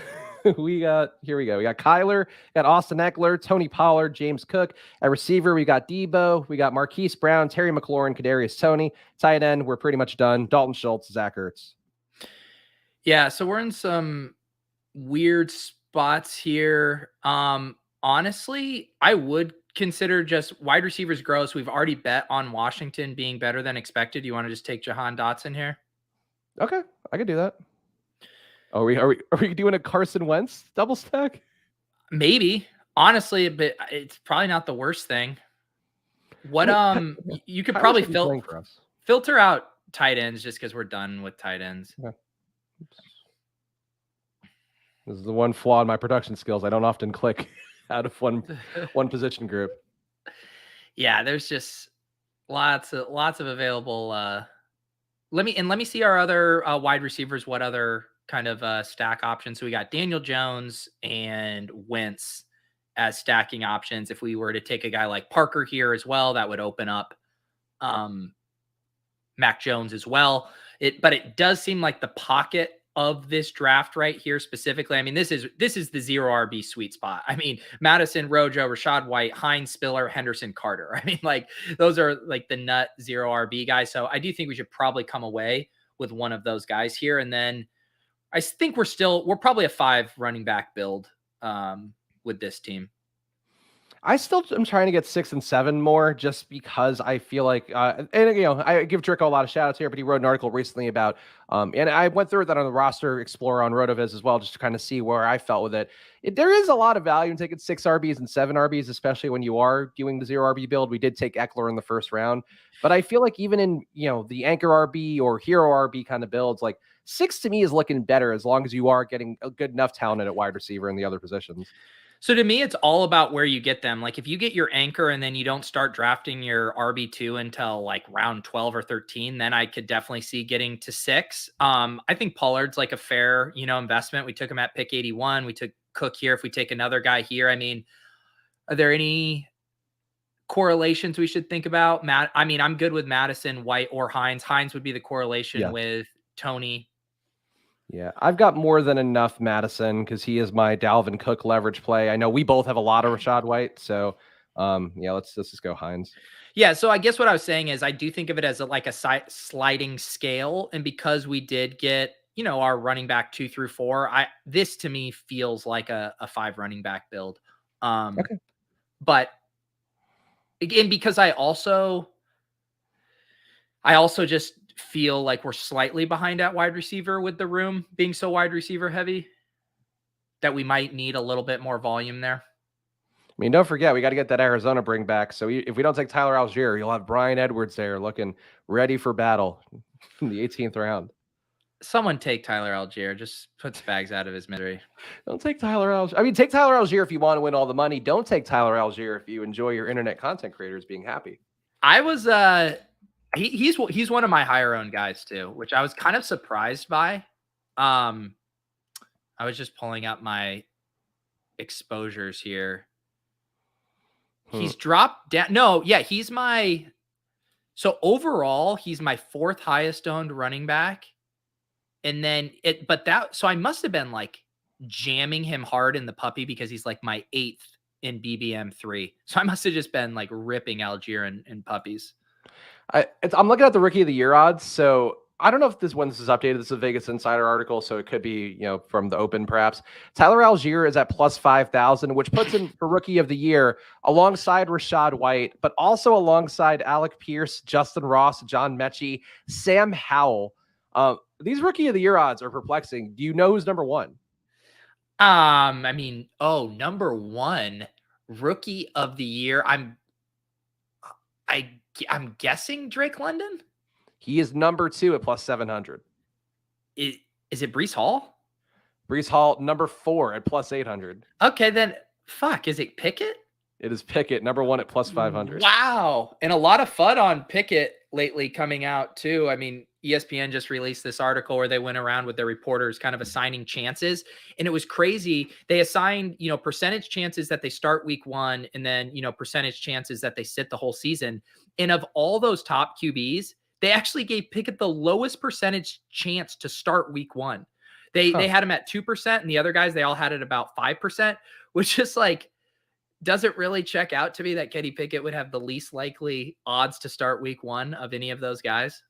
We got Kyler, got Austin Eckler, Tony Pollard, James Cook. At receiver, we got Debo, we got Marquise Brown, Terry McLaurin, Kadarius Toney. Tight end, we're pretty much done. Dalton Schultz, Zach Ertz. Yeah, so we're in some weird spots here. Honestly, I would consider just wide receivers gross. We've already bet on Washington being better than expected. You want to just take Jahan Dotson here? Okay, I could do that. Are we doing a Carson Wentz double stack? Maybe. Honestly, but it's probably not the worst thing. What you could probably filter out tight ends just because we're done with tight ends. Yeah. This is the one flaw in my production skills. I don't often click out of one position group. Yeah, there's just lots of available. Let me see our other wide receivers. What other kind of stack options? So we got Daniel Jones and Wentz as stacking options. If we were to take a guy like Parker here as well, that would open up Mac Jones as well. But it does seem like the pocket of this draft right here specifically. I mean, this is the zero RB sweet spot. I mean, Madison, Rojo, Rashad White, Hines, Spiller, Henderson, Carter. I mean, like those are like the nut zero RB guys. So I do think we should probably come away with one of those guys here. And then I think we're probably a 5 running back build with this team. I still am trying to get 6 and 7 more just because I feel like, and I give Dricko a lot of shout outs here, but he wrote an article recently about, and I went through that on the roster explorer on RotoViz as well, just to kind of see where I felt with it. There is a lot of value in taking 6 RBs and 7 RBs, especially when you are doing the 0 RB build. We did take Eckler in the first round, but I feel like even in, the anchor RB or hero RB kind of builds, like 6 to me is looking better as long as you are getting a good enough talent at wide receiver and the other positions. So to me, it's all about where you get them. Like if you get your anchor and then you don't start drafting your RB2 until like round 12 or 13, then I could definitely see getting to 6. I think Pollard's like a fair, investment. We took him at pick 81. We took Cook here. If we take another guy here, I mean, are there any correlations we should think about? I mean, I'm good with Madison, White, or Hines. Hines would be the correlation with Tony. Yeah, I've got more than enough Madison because he is my Dalvin Cook leverage play. I know we both have a lot of Rashad White, so let's just go Hines. Yeah, so I guess what I was saying is I do think of it as a sliding scale, and because we did get our running back 2 through 4, this to me feels like a 5 running back build. Okay. But again, because I also just feel like we're slightly behind at wide receiver with the room being so wide receiver heavy that we might need a little bit more volume there. I mean, don't forget, we got to get that Arizona bring back. So if we don't take Tyler Algier, you'll have Brian Edwards there looking ready for battle in the 18th round. Someone take Tyler Algier. Just put Spags out of his misery. Don't take Tyler Algier. I mean, take Tyler Algier if you want to win all the money. Don't take Tyler Algier if you enjoy your internet content creators being happy. I was He's one of my higher owned guys too, which I was kind of surprised by. I was just pulling up my exposures here. He's dropped down. No, yeah, so overall, he's my 4th highest owned running back. And then so I must have been like jamming him hard in the puppy because he's like my 8th in BBM3. So I must have just been like ripping Algier and puppies. I'm looking at the Rookie of the Year odds. So I don't know if this is updated. This is a Vegas Insider article, so it could be from the open perhaps. Tyler Algier is at plus 5,000, which puts him for Rookie of the Year alongside Rashad White, but also alongside Alec Pierce, Justin Ross, John Mechie, Sam Howell. These Rookie of the Year odds are perplexing. Do you know who's number 1? I mean, number 1 Rookie of the Year. I'm guessing Drake London. He is number 2 at plus 700. Is it Brees Hall? Brees Hall, number 4 at plus 800. Okay, then fuck. Is it Pickett? It is Pickett, number 1 at plus 500. Wow. And a lot of FUD on Pickett lately coming out too. I mean, ESPN just released this article where they went around with their reporters kind of assigning chances. And it was crazy. They assigned, percentage chances that they start week 1 and then, percentage chances that they sit the whole season. And of all those top QBs, they actually gave Pickett the lowest percentage chance to start week 1. They had him at 2%, and the other guys, they all had it about 5%, which is like, doesn't really check out to me that Kenny Pickett would have the least likely odds to start week 1 of any of those guys.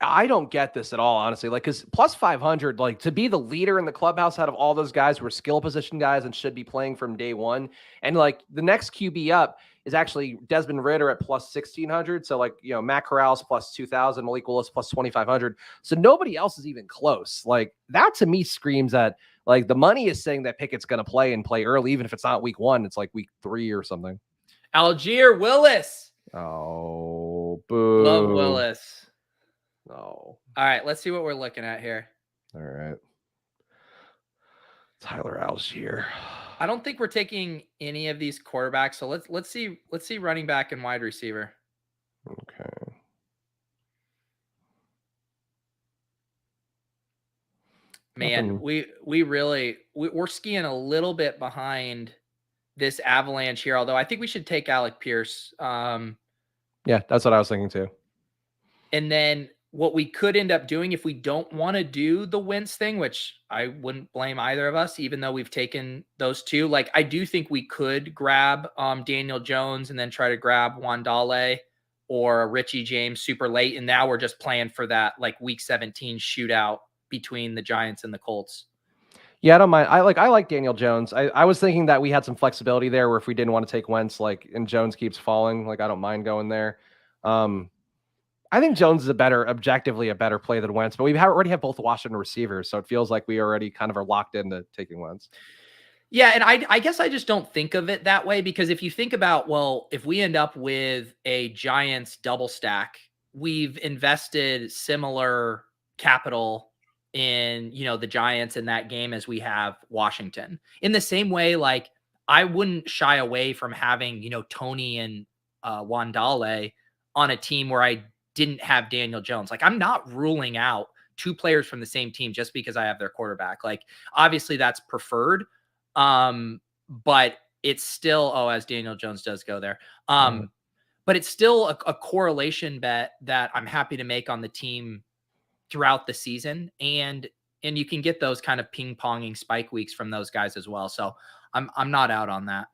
I don't get this at all, honestly. Like, because plus 500, like to be the leader in the clubhouse out of all those guys who are skill position guys and should be playing from day one. And like the next QB up is actually Desmond Ridder at plus 1600. So, like, Matt Corral's plus 2000, Malik Willis plus 2500. So nobody else is even close. Like, that to me screams that, like, the money is saying that Pickett's going to play and play early, even if it's not week 1, it's like week 3 or something. Algier Willis. Oh, boo. Love Willis. Oh. All right, let's see what we're looking at here. All right. Tyler Algier. I don't think we're taking any of these quarterbacks. So let's see running back and wide receiver. Okay. Man, we're skiing a little bit behind this avalanche here. Although I think we should take Alec Pierce. Yeah, that's what I was thinking too. And then what we could end up doing if we don't want to do the Wentz thing, which I wouldn't blame either of us, even though we've taken those two. Like, I do think we could grab Daniel Jones and then try to grab Wandale or Richie James super late. And now we're just playing for that like week 17 shootout between the Giants and the Colts. Yeah, I don't mind. I like Daniel Jones. I was thinking that we had some flexibility there where if we didn't want to take Wentz, like, and Jones keeps falling, like, I don't mind going there. I think Jones is objectively a better play than Wentz, but we already have both Washington receivers, so it feels like we already kind of are locked into taking Wentz. Yeah, and I guess I just don't think of it that way, because if you think about, well, if we end up with a Giants double stack, we've invested similar capital in, the Giants in that game as we have Washington. In the same way, like, I wouldn't shy away from having, Tony and Wandale on a team where I didn't have Daniel Jones. Like, I'm not ruling out 2 players from the same team just because I have their quarterback. Like, obviously that's preferred. But it's still, as Daniel Jones does go there. But it's still a correlation bet that I'm happy to make on the team throughout the season. And you can get those kind of ping ponging spike weeks from those guys as well. So I'm not out on that.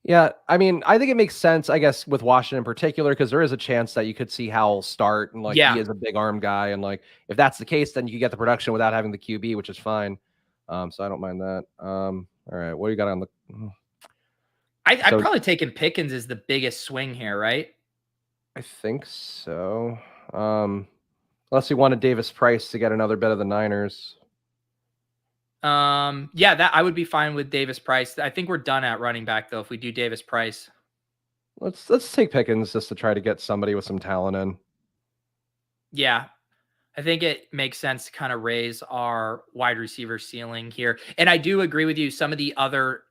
Yeah, I mean, I think it makes sense, I guess, with Washington in particular, because there is a chance that you could see Howell start, and like, he is a big arm guy, and like, if that's the case, then you can get the production without having the QB, which is fine. So I don't mind that. All right, what do you got on the? I'd probably taken Pickens as the biggest swing here, right? I think so. Unless you wanted Davis Price to get another bit of the Niners. Yeah, that I would be fine with Davis Price. I think we're done at running back though if we do Davis Price. Let's take Pickens just to try to get somebody with some talent in. Yeah. I think it makes sense to kind of raise our wide receiver ceiling here. And I do agree with you. Some of the other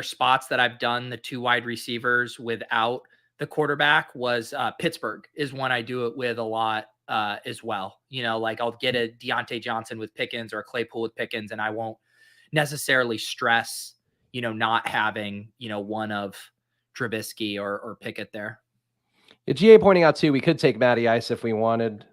spots that I've done, the 2 wide receivers without the quarterback, was Pittsburgh is one I do it with a lot as well. Like, I'll get a Deontay Johnson with Pickens or a Claypool with Pickens, and I won't necessarily stress, not having, one of Trubisky or Pickett there. GA pointing out too, we could take Matty Ice if we wanted.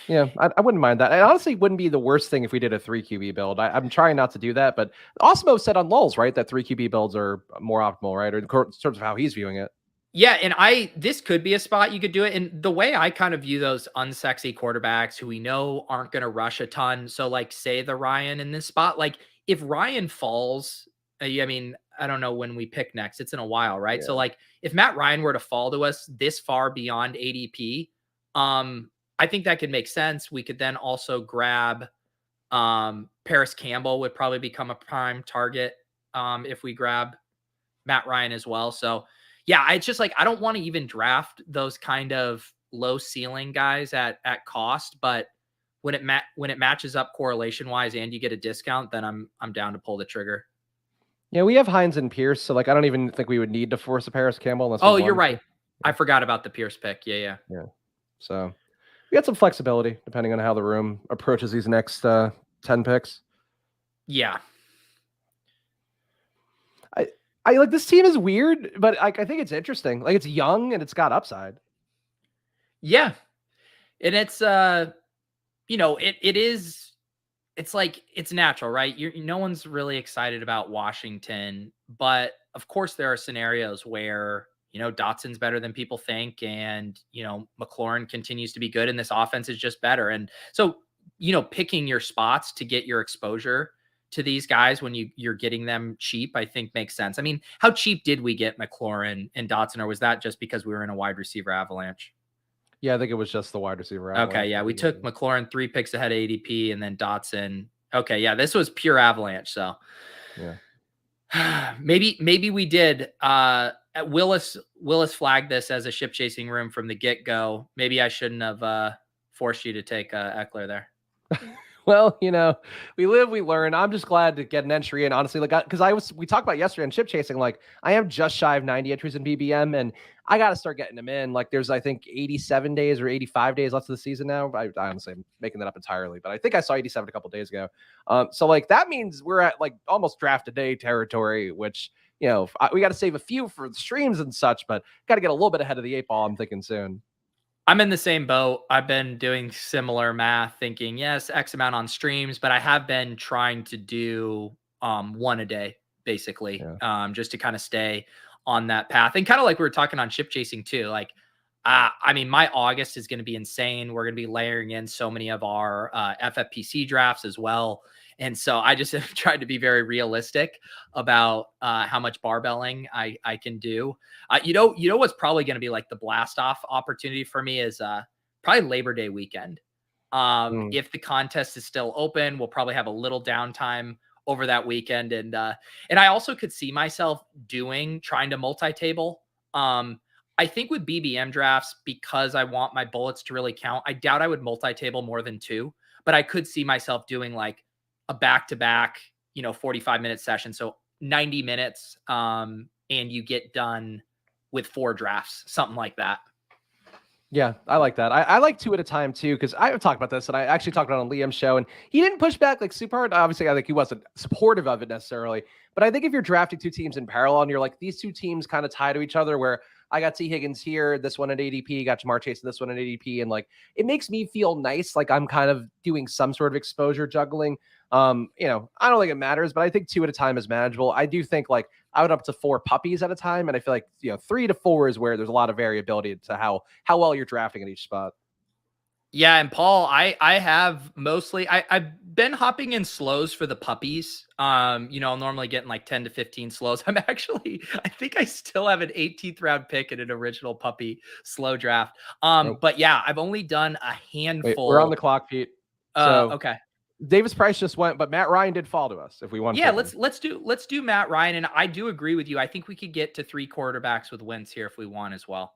Yeah, I wouldn't mind that. It honestly wouldn't be the worst thing if we did a 3 QB build. I'm trying not to do that, but Osmo said on Lulz, right, that 3 QB builds are more optimal, right? Or in terms of how he's viewing it. Yeah, and this could be a spot you could do it. And the way I kind of view those unsexy quarterbacks who we know aren't going to rush a ton. So, like, say the Ryan in this spot, like, if Ryan falls, I mean, I don't know when we pick next. It's in a while, right? Yeah. So, like, if Matt Ryan were to fall to us this far beyond ADP, I think that could make sense. We could then also grab Paris Campbell would probably become a prime target if we grab Matt Ryan as well. So, yeah, it's just like, I don't want to even draft those kind of low ceiling guys at cost, but when it matches up correlation wise and you get a discount, then I'm down to pull the trigger. Yeah, we have Hines and Pierce, so like I don't even think we would need to force a Paris Campbell unless we Oh, you're wanted to. right. I Yeah. forgot about the Pierce pick. Yeah, yeah. Yeah. So we got some flexibility depending on how the room approaches these next 10 picks. Yeah. I I like this team is weird, but like I think it's interesting. Like it's young and it's got upside. Yeah. And it's it is it's like it's natural, right? No one's really excited about Washington, but of course there are scenarios where Dotson's better than people think, and McLaurin continues to be good, and this offense is just better. And so picking your spots to get your exposure to these guys when you're getting them cheap, I think makes sense. I mean, how cheap did we get McLaurin and Dotson, or was that just because we were in a wide receiver avalanche? Yeah, I think it was just the wide receiver Okay, avalanche. yeah, we took McLaurin 3 picks ahead of ADP, and then Dotson. Okay, yeah, this was pure avalanche, so Yeah. maybe we did. Willis flagged this as a ship chasing room from the get-go. Maybe I shouldn't have forced you to take Eckler there. Well, we live, we learn. I'm just glad to get an entry in, honestly. Like, because we talked about yesterday on chip chasing. Like, I am just shy of 90 entries in BBM, and I got to start getting them in. Like, there's I think 87 days or 85 days left of the season now. I honestly am making that up entirely, but I think I saw 87 a couple days ago. So like that means we're at like almost draft a day territory, which we got to save a few for the streams and such, but got to get a little bit ahead of the 8 ball. I'm thinking soon. I'm in the same boat. I've been doing similar math, thinking, yes, X amount on streams, but I have been trying to do one a day, basically, just to kind of stay on that path. And kind of like we were talking on ship chasing too. Like, I mean, my August is going to be insane. We're going to be layering in so many of our FFPC drafts as well. And so I just have tried to be very realistic about how much barbelling I can do. What's probably going to be like the blast off opportunity for me is probably Labor Day weekend. If the contest is still open, we'll probably have a little downtime over that weekend, and I also could see myself trying to multi-table. I think with BBM drafts, because I want my bullets to really count, I doubt I would multi-table more than 2, but I could see myself doing like a back-to-back, 45-minute session. So 90 minutes, and you get done with 4 drafts, something like that. Yeah, I like that. I like 2 at a time too, because I've talked about this, and I actually talked about it on Liam's show, and he didn't push back like super hard. Obviously, I think he wasn't supportive of it necessarily, but I think if you're drafting 2 teams in parallel and you're like, these 2 teams kind of tie to each other, where I got T. Higgins here, this one at ADP, got Jamar Chase, this one at ADP, and like it makes me feel nice, like I'm kind of doing some sort of exposure juggling. I don't think it matters, but I think 2 at a time is manageable. I do think like I would up to 4 puppies at a time, and I feel like 3 to 4 is where there's a lot of variability to how well you're drafting at each spot. Yeah, and Paul, I have mostly I've been hopping in slows for the puppies. I'm normally getting like 10 to 15 slows. I think I still have an 18th round pick in an original puppy slow draft. But yeah, I've only done a handful. Wait, we're on the clock, Pete. So okay. Davis Price just went, but Matt Ryan did fall to us if we want. Yeah, let's do Matt Ryan, and I do agree with you. I think we could get to 3 quarterbacks with wins here if we want as well.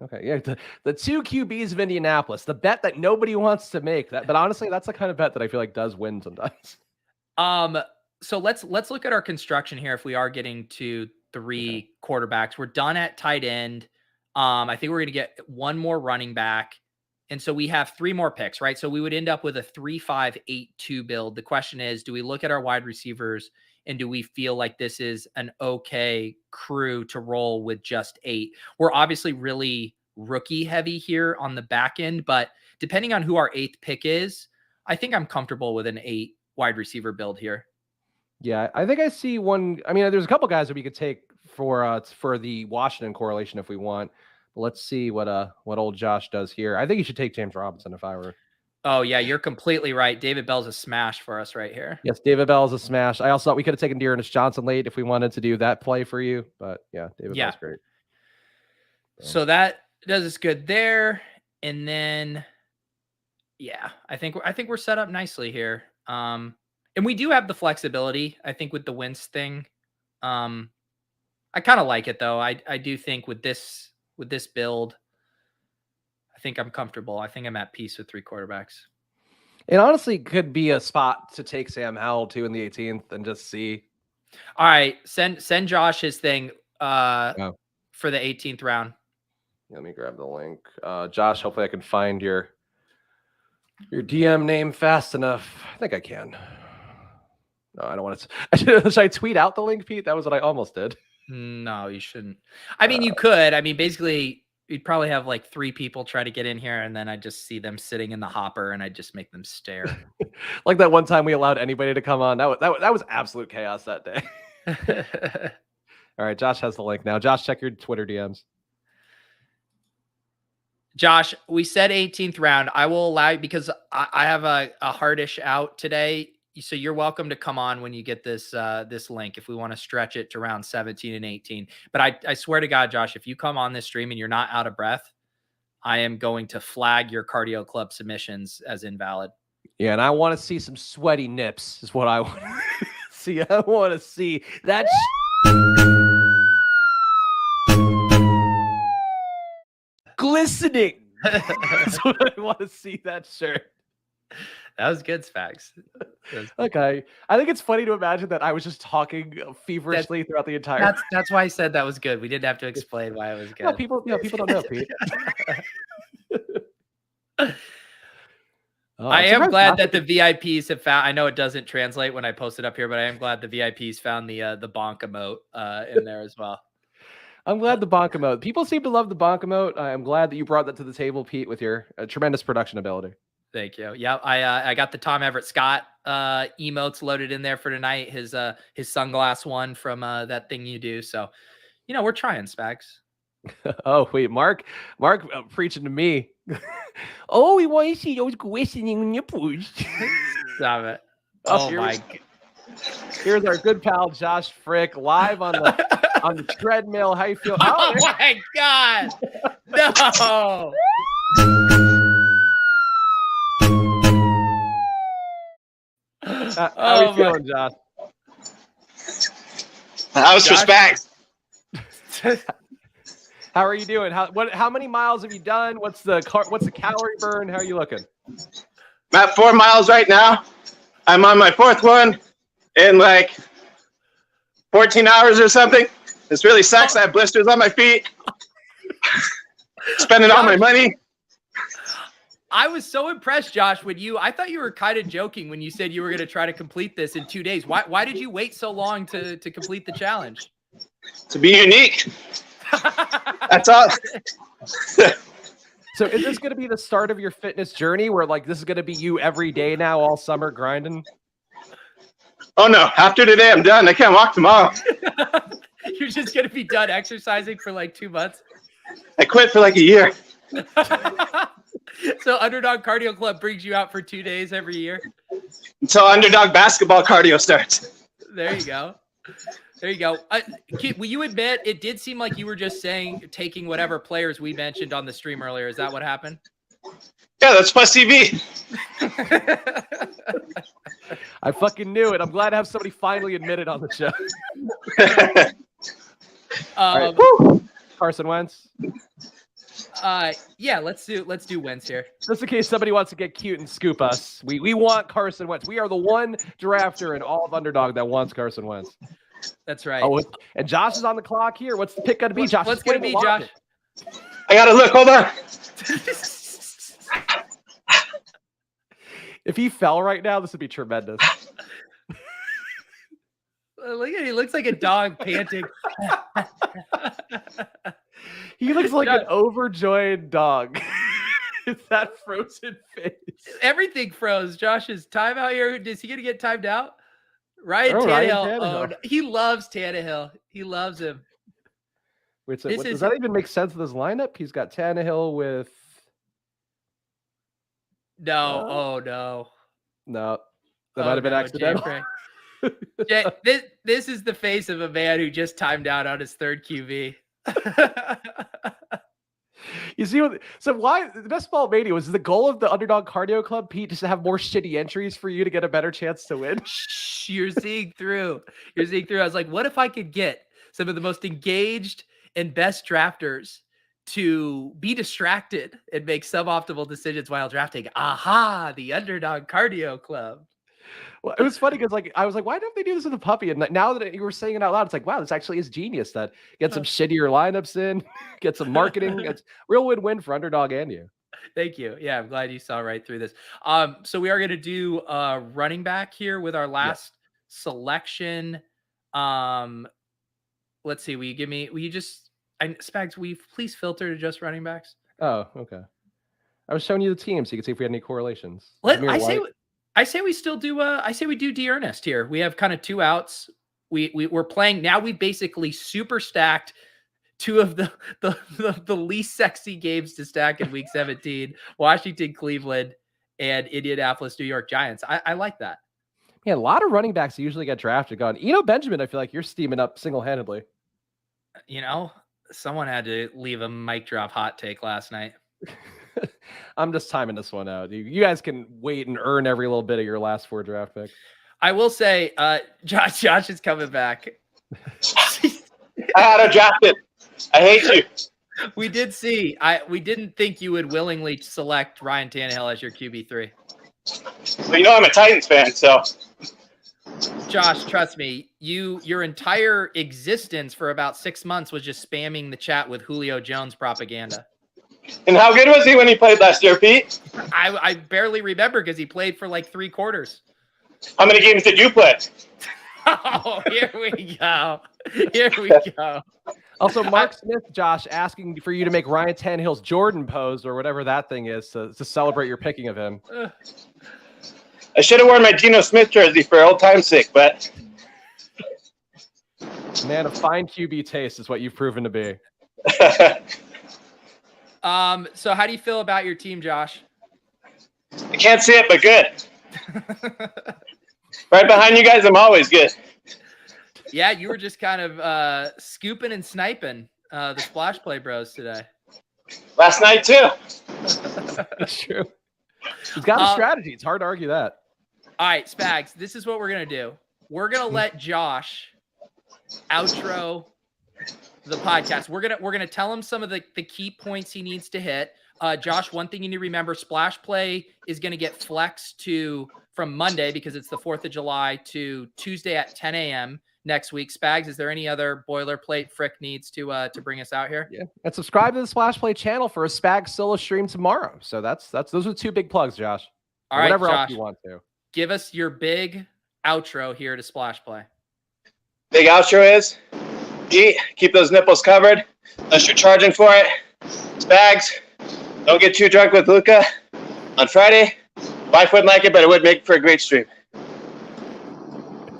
Okay, yeah, the 2 QBs of Indianapolis, the bet that nobody wants to make. But honestly, that's the kind of bet that I feel like does win sometimes. So let's look at our construction here. If we are getting to 3 quarterbacks, we're done at tight end. I think we're going to get 1 more running back, and so we have 3 more picks, right? So we would end up with a 3-5-8-2 build. The question is, do we look at our wide receivers and do we feel like this is an okay crew to roll with just 8? We're obviously really rookie heavy here on the back end, but depending on who our 8th pick is, I think I'm comfortable with an 8 wide receiver build here. Yeah, I think I see one. I mean, there's a couple guys that we could take for the Washington correlation if we want. Let's see what old Josh does here. I think you should take James Robinson if I were. Oh, yeah, you're completely right. David Bell's a smash for us right here. Yes, David Bell is a smash. I also thought we could have taken Dearness Johnson late if we wanted to do that play for you. But yeah, David Bell's great. So that does us good there. And then, yeah, I think we're set up nicely here. And we do have the flexibility, I think, with the Wentz thing. I kind of like it, though. I do think with this build, think I'm comfortable. I think I'm at peace with 3 quarterbacks. It honestly could be a spot to take Sam Howell too in the 18th and just see. All right, send Josh his thing Oh, for the 18th round. let me grab the link. Josh, hopefully I can find your DM name fast enough. I think I can. No, I don't want to. Should I tweet out the link, Pete? That was what I almost did. No, you shouldn't. I mean, you could. I mean, basically, you'd probably have like 3 people try to get in here, and then I just see them sitting in the hopper, and I just make them stare. Like that one time we allowed anybody to come on. That was absolute chaos that day. All right, Josh has the link now. Josh, check your Twitter DMs. Josh, we said 18th round. I will allow you because I have a hardish out today. So you're welcome to come on when you get this this link if we want to stretch it to round 17 and 18. But I swear to God, Josh, if you come on this stream and you're not out of breath, I am going to flag your cardio club submissions as invalid. Yeah, and I want to see some sweaty nips is what I want to see. I want to see that glistening. That's what I want to see, that shirt. That was good, Spags. Okay. I think it's funny to imagine that I was just talking feverishly throughout the entire. That's why I said that was good. We didn't have to explain why it was good. No, people don't know, Pete. I am glad that the VIPs have found. I know it doesn't translate when I post it up here, but I am glad the VIPs found the bonk emote in there as well. I'm glad the bonk emote. People seem to love the bonk emote. I'm glad that you brought that to the table, Pete, with your tremendous production ability. Thank you. Yeah, I got the Tom Everett Scott emotes loaded in there for tonight. His sunglass one from that thing you do. So, we're trying, Spags. Oh wait, Mark preaching to me. Oh, we want to see those glistening nipples. Stop it. Oh my! Here's our good pal Josh Frick live on the treadmill. How you feel? Oh my God! No. How are you feeling, Josh? How's your Spags? How are you doing? How many miles have you done? What's the calorie burn? How are you looking? I'm at 4 miles right now. I'm on my 4th one in like 14 hours or something. This really sucks. I have blisters on my feet. Spending all my money. I was so impressed, Josh, I thought you were kind of joking when you said you were going to try to complete this in 2 days. Why did you wait so long to complete the challenge? To be unique. That's all. So is this going to be the start of your fitness journey where like this is going to be you every day now all summer grinding? Oh no, after today I'm done. I can't walk tomorrow. You're just going to be done exercising for like 2 months? I quit for like a year. So Underdog Cardio Club brings you out for 2 days every year? Until Underdog basketball cardio starts. There you go. There you go. Will you admit it did seem like you were just taking whatever players we mentioned on the stream earlier? Is that what happened? Yeah, that's plus TV. I fucking knew it. I'm glad to have somebody finally admit it on the show. Right. Carson Wentz. Yeah, let's do Wentz here. Just in case somebody wants to get cute and scoop us. We want Carson Wentz. We are the one drafter in all of Underdog that wants Carson Wentz. That's right. Oh, and Josh is on the clock here. What's the pick going to be, Josh? What's going to be, Josh? I got to look. Hold on. If he fell right now, this would be tremendous. Look at he looks like a dog panting. He looks like an overjoyed dog. It's that frozen face. Everything froze. Josh's timeout here. Is he going to get timed out? Ryan Tannehill. Ryan Tannehill. Oh, he loves Tannehill. He loves him. Wait, so does that even make sense with his lineup? He's got Tannehill with. No. Oh no. No, that might have been accidental. This is the face of a man who just timed out on his 3rd QB. You see why the best ball mania was the goal of the Underdog Cardio Club, Pete, just to have more shitty entries for you to get a better chance to win? You're seeing through. I was like, what if I could get some of the most engaged and best drafters to be distracted and make suboptimal decisions while drafting. Aha, the Underdog Cardio Club. Well, it was funny because I was like, why don't they do this with a puppy? And now that you were saying it out loud, it's like, wow, this actually is genius. That get some shittier lineups in, get some marketing. It's real win-win for Underdog and you. Thank you. Yeah, I'm glad you saw right through this. So we are going to do running back here with our last selection. Let's see. Will you just, Spags, will you please filter to just running backs? Oh, okay. I was showing you the team so you could see if we had any correlations. I say we still do. I say we do D'Ernest here. We have kind of two outs. We're playing now. We basically super stacked two of the least sexy games to stack in Week 17: Washington, Cleveland, and Indianapolis, New York Giants. I like that. Yeah, a lot of running backs usually get drafted. Gone. Benjamin, I feel like you're steaming up single-handedly. Someone had to leave a mic drop hot take last night. I'm just timing this one out. You guys can wait and earn every little bit of your last 4 draft picks. I will say, Josh is coming back. I had to draft it. I hate you. We did see. We didn't think you would willingly select Ryan Tannehill as your QB3. Well, I'm a Titans fan, so. Josh, trust me, your entire existence for about 6 months was just spamming the chat with Julio Jones propaganda. And how good was he when he played last year, Pete? I barely remember because he played for like 3 quarters. How many games did you play? Oh, here we go. Here we go. Also, Mark Smith, Josh, asking for you to make Ryan Tannehill's Jordan pose or whatever that thing is to celebrate your picking of him. I should have worn my Geno Smith jersey for old time's sake, but. Man, a fine QB taste is what you've proven to be. So how do you feel about your team, Josh? I can't see it, but good. Right behind you guys, I'm always good. Yeah, you were just kind of scooping and sniping the Splash Play Bros today. Last night, too. That's true. He's got a strategy. It's hard to argue that. All right, Spags, this is what we're going to do. We're going to let Josh outro the podcast. We're gonna tell him some of the key points he needs to hit. Josh, one thing you need to remember: Splash Play is going to get flexed from Monday because it's the 4th of July to Tuesday at 10 a.m. next week. Spags, is there any other boilerplate Frick needs to bring us out here? Yeah, and subscribe to the Splash Play channel for a Spags solo stream tomorrow. So those are 2 big plugs, Josh. All right, whatever Josh, else you want to. Give us your big outro here to Splash Play. Big outro is. Keep those nipples covered unless you're charging for it. Spags, don't get too drunk with Luca on Friday. Wife wouldn't like it, but it would make for a great stream.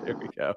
There we go.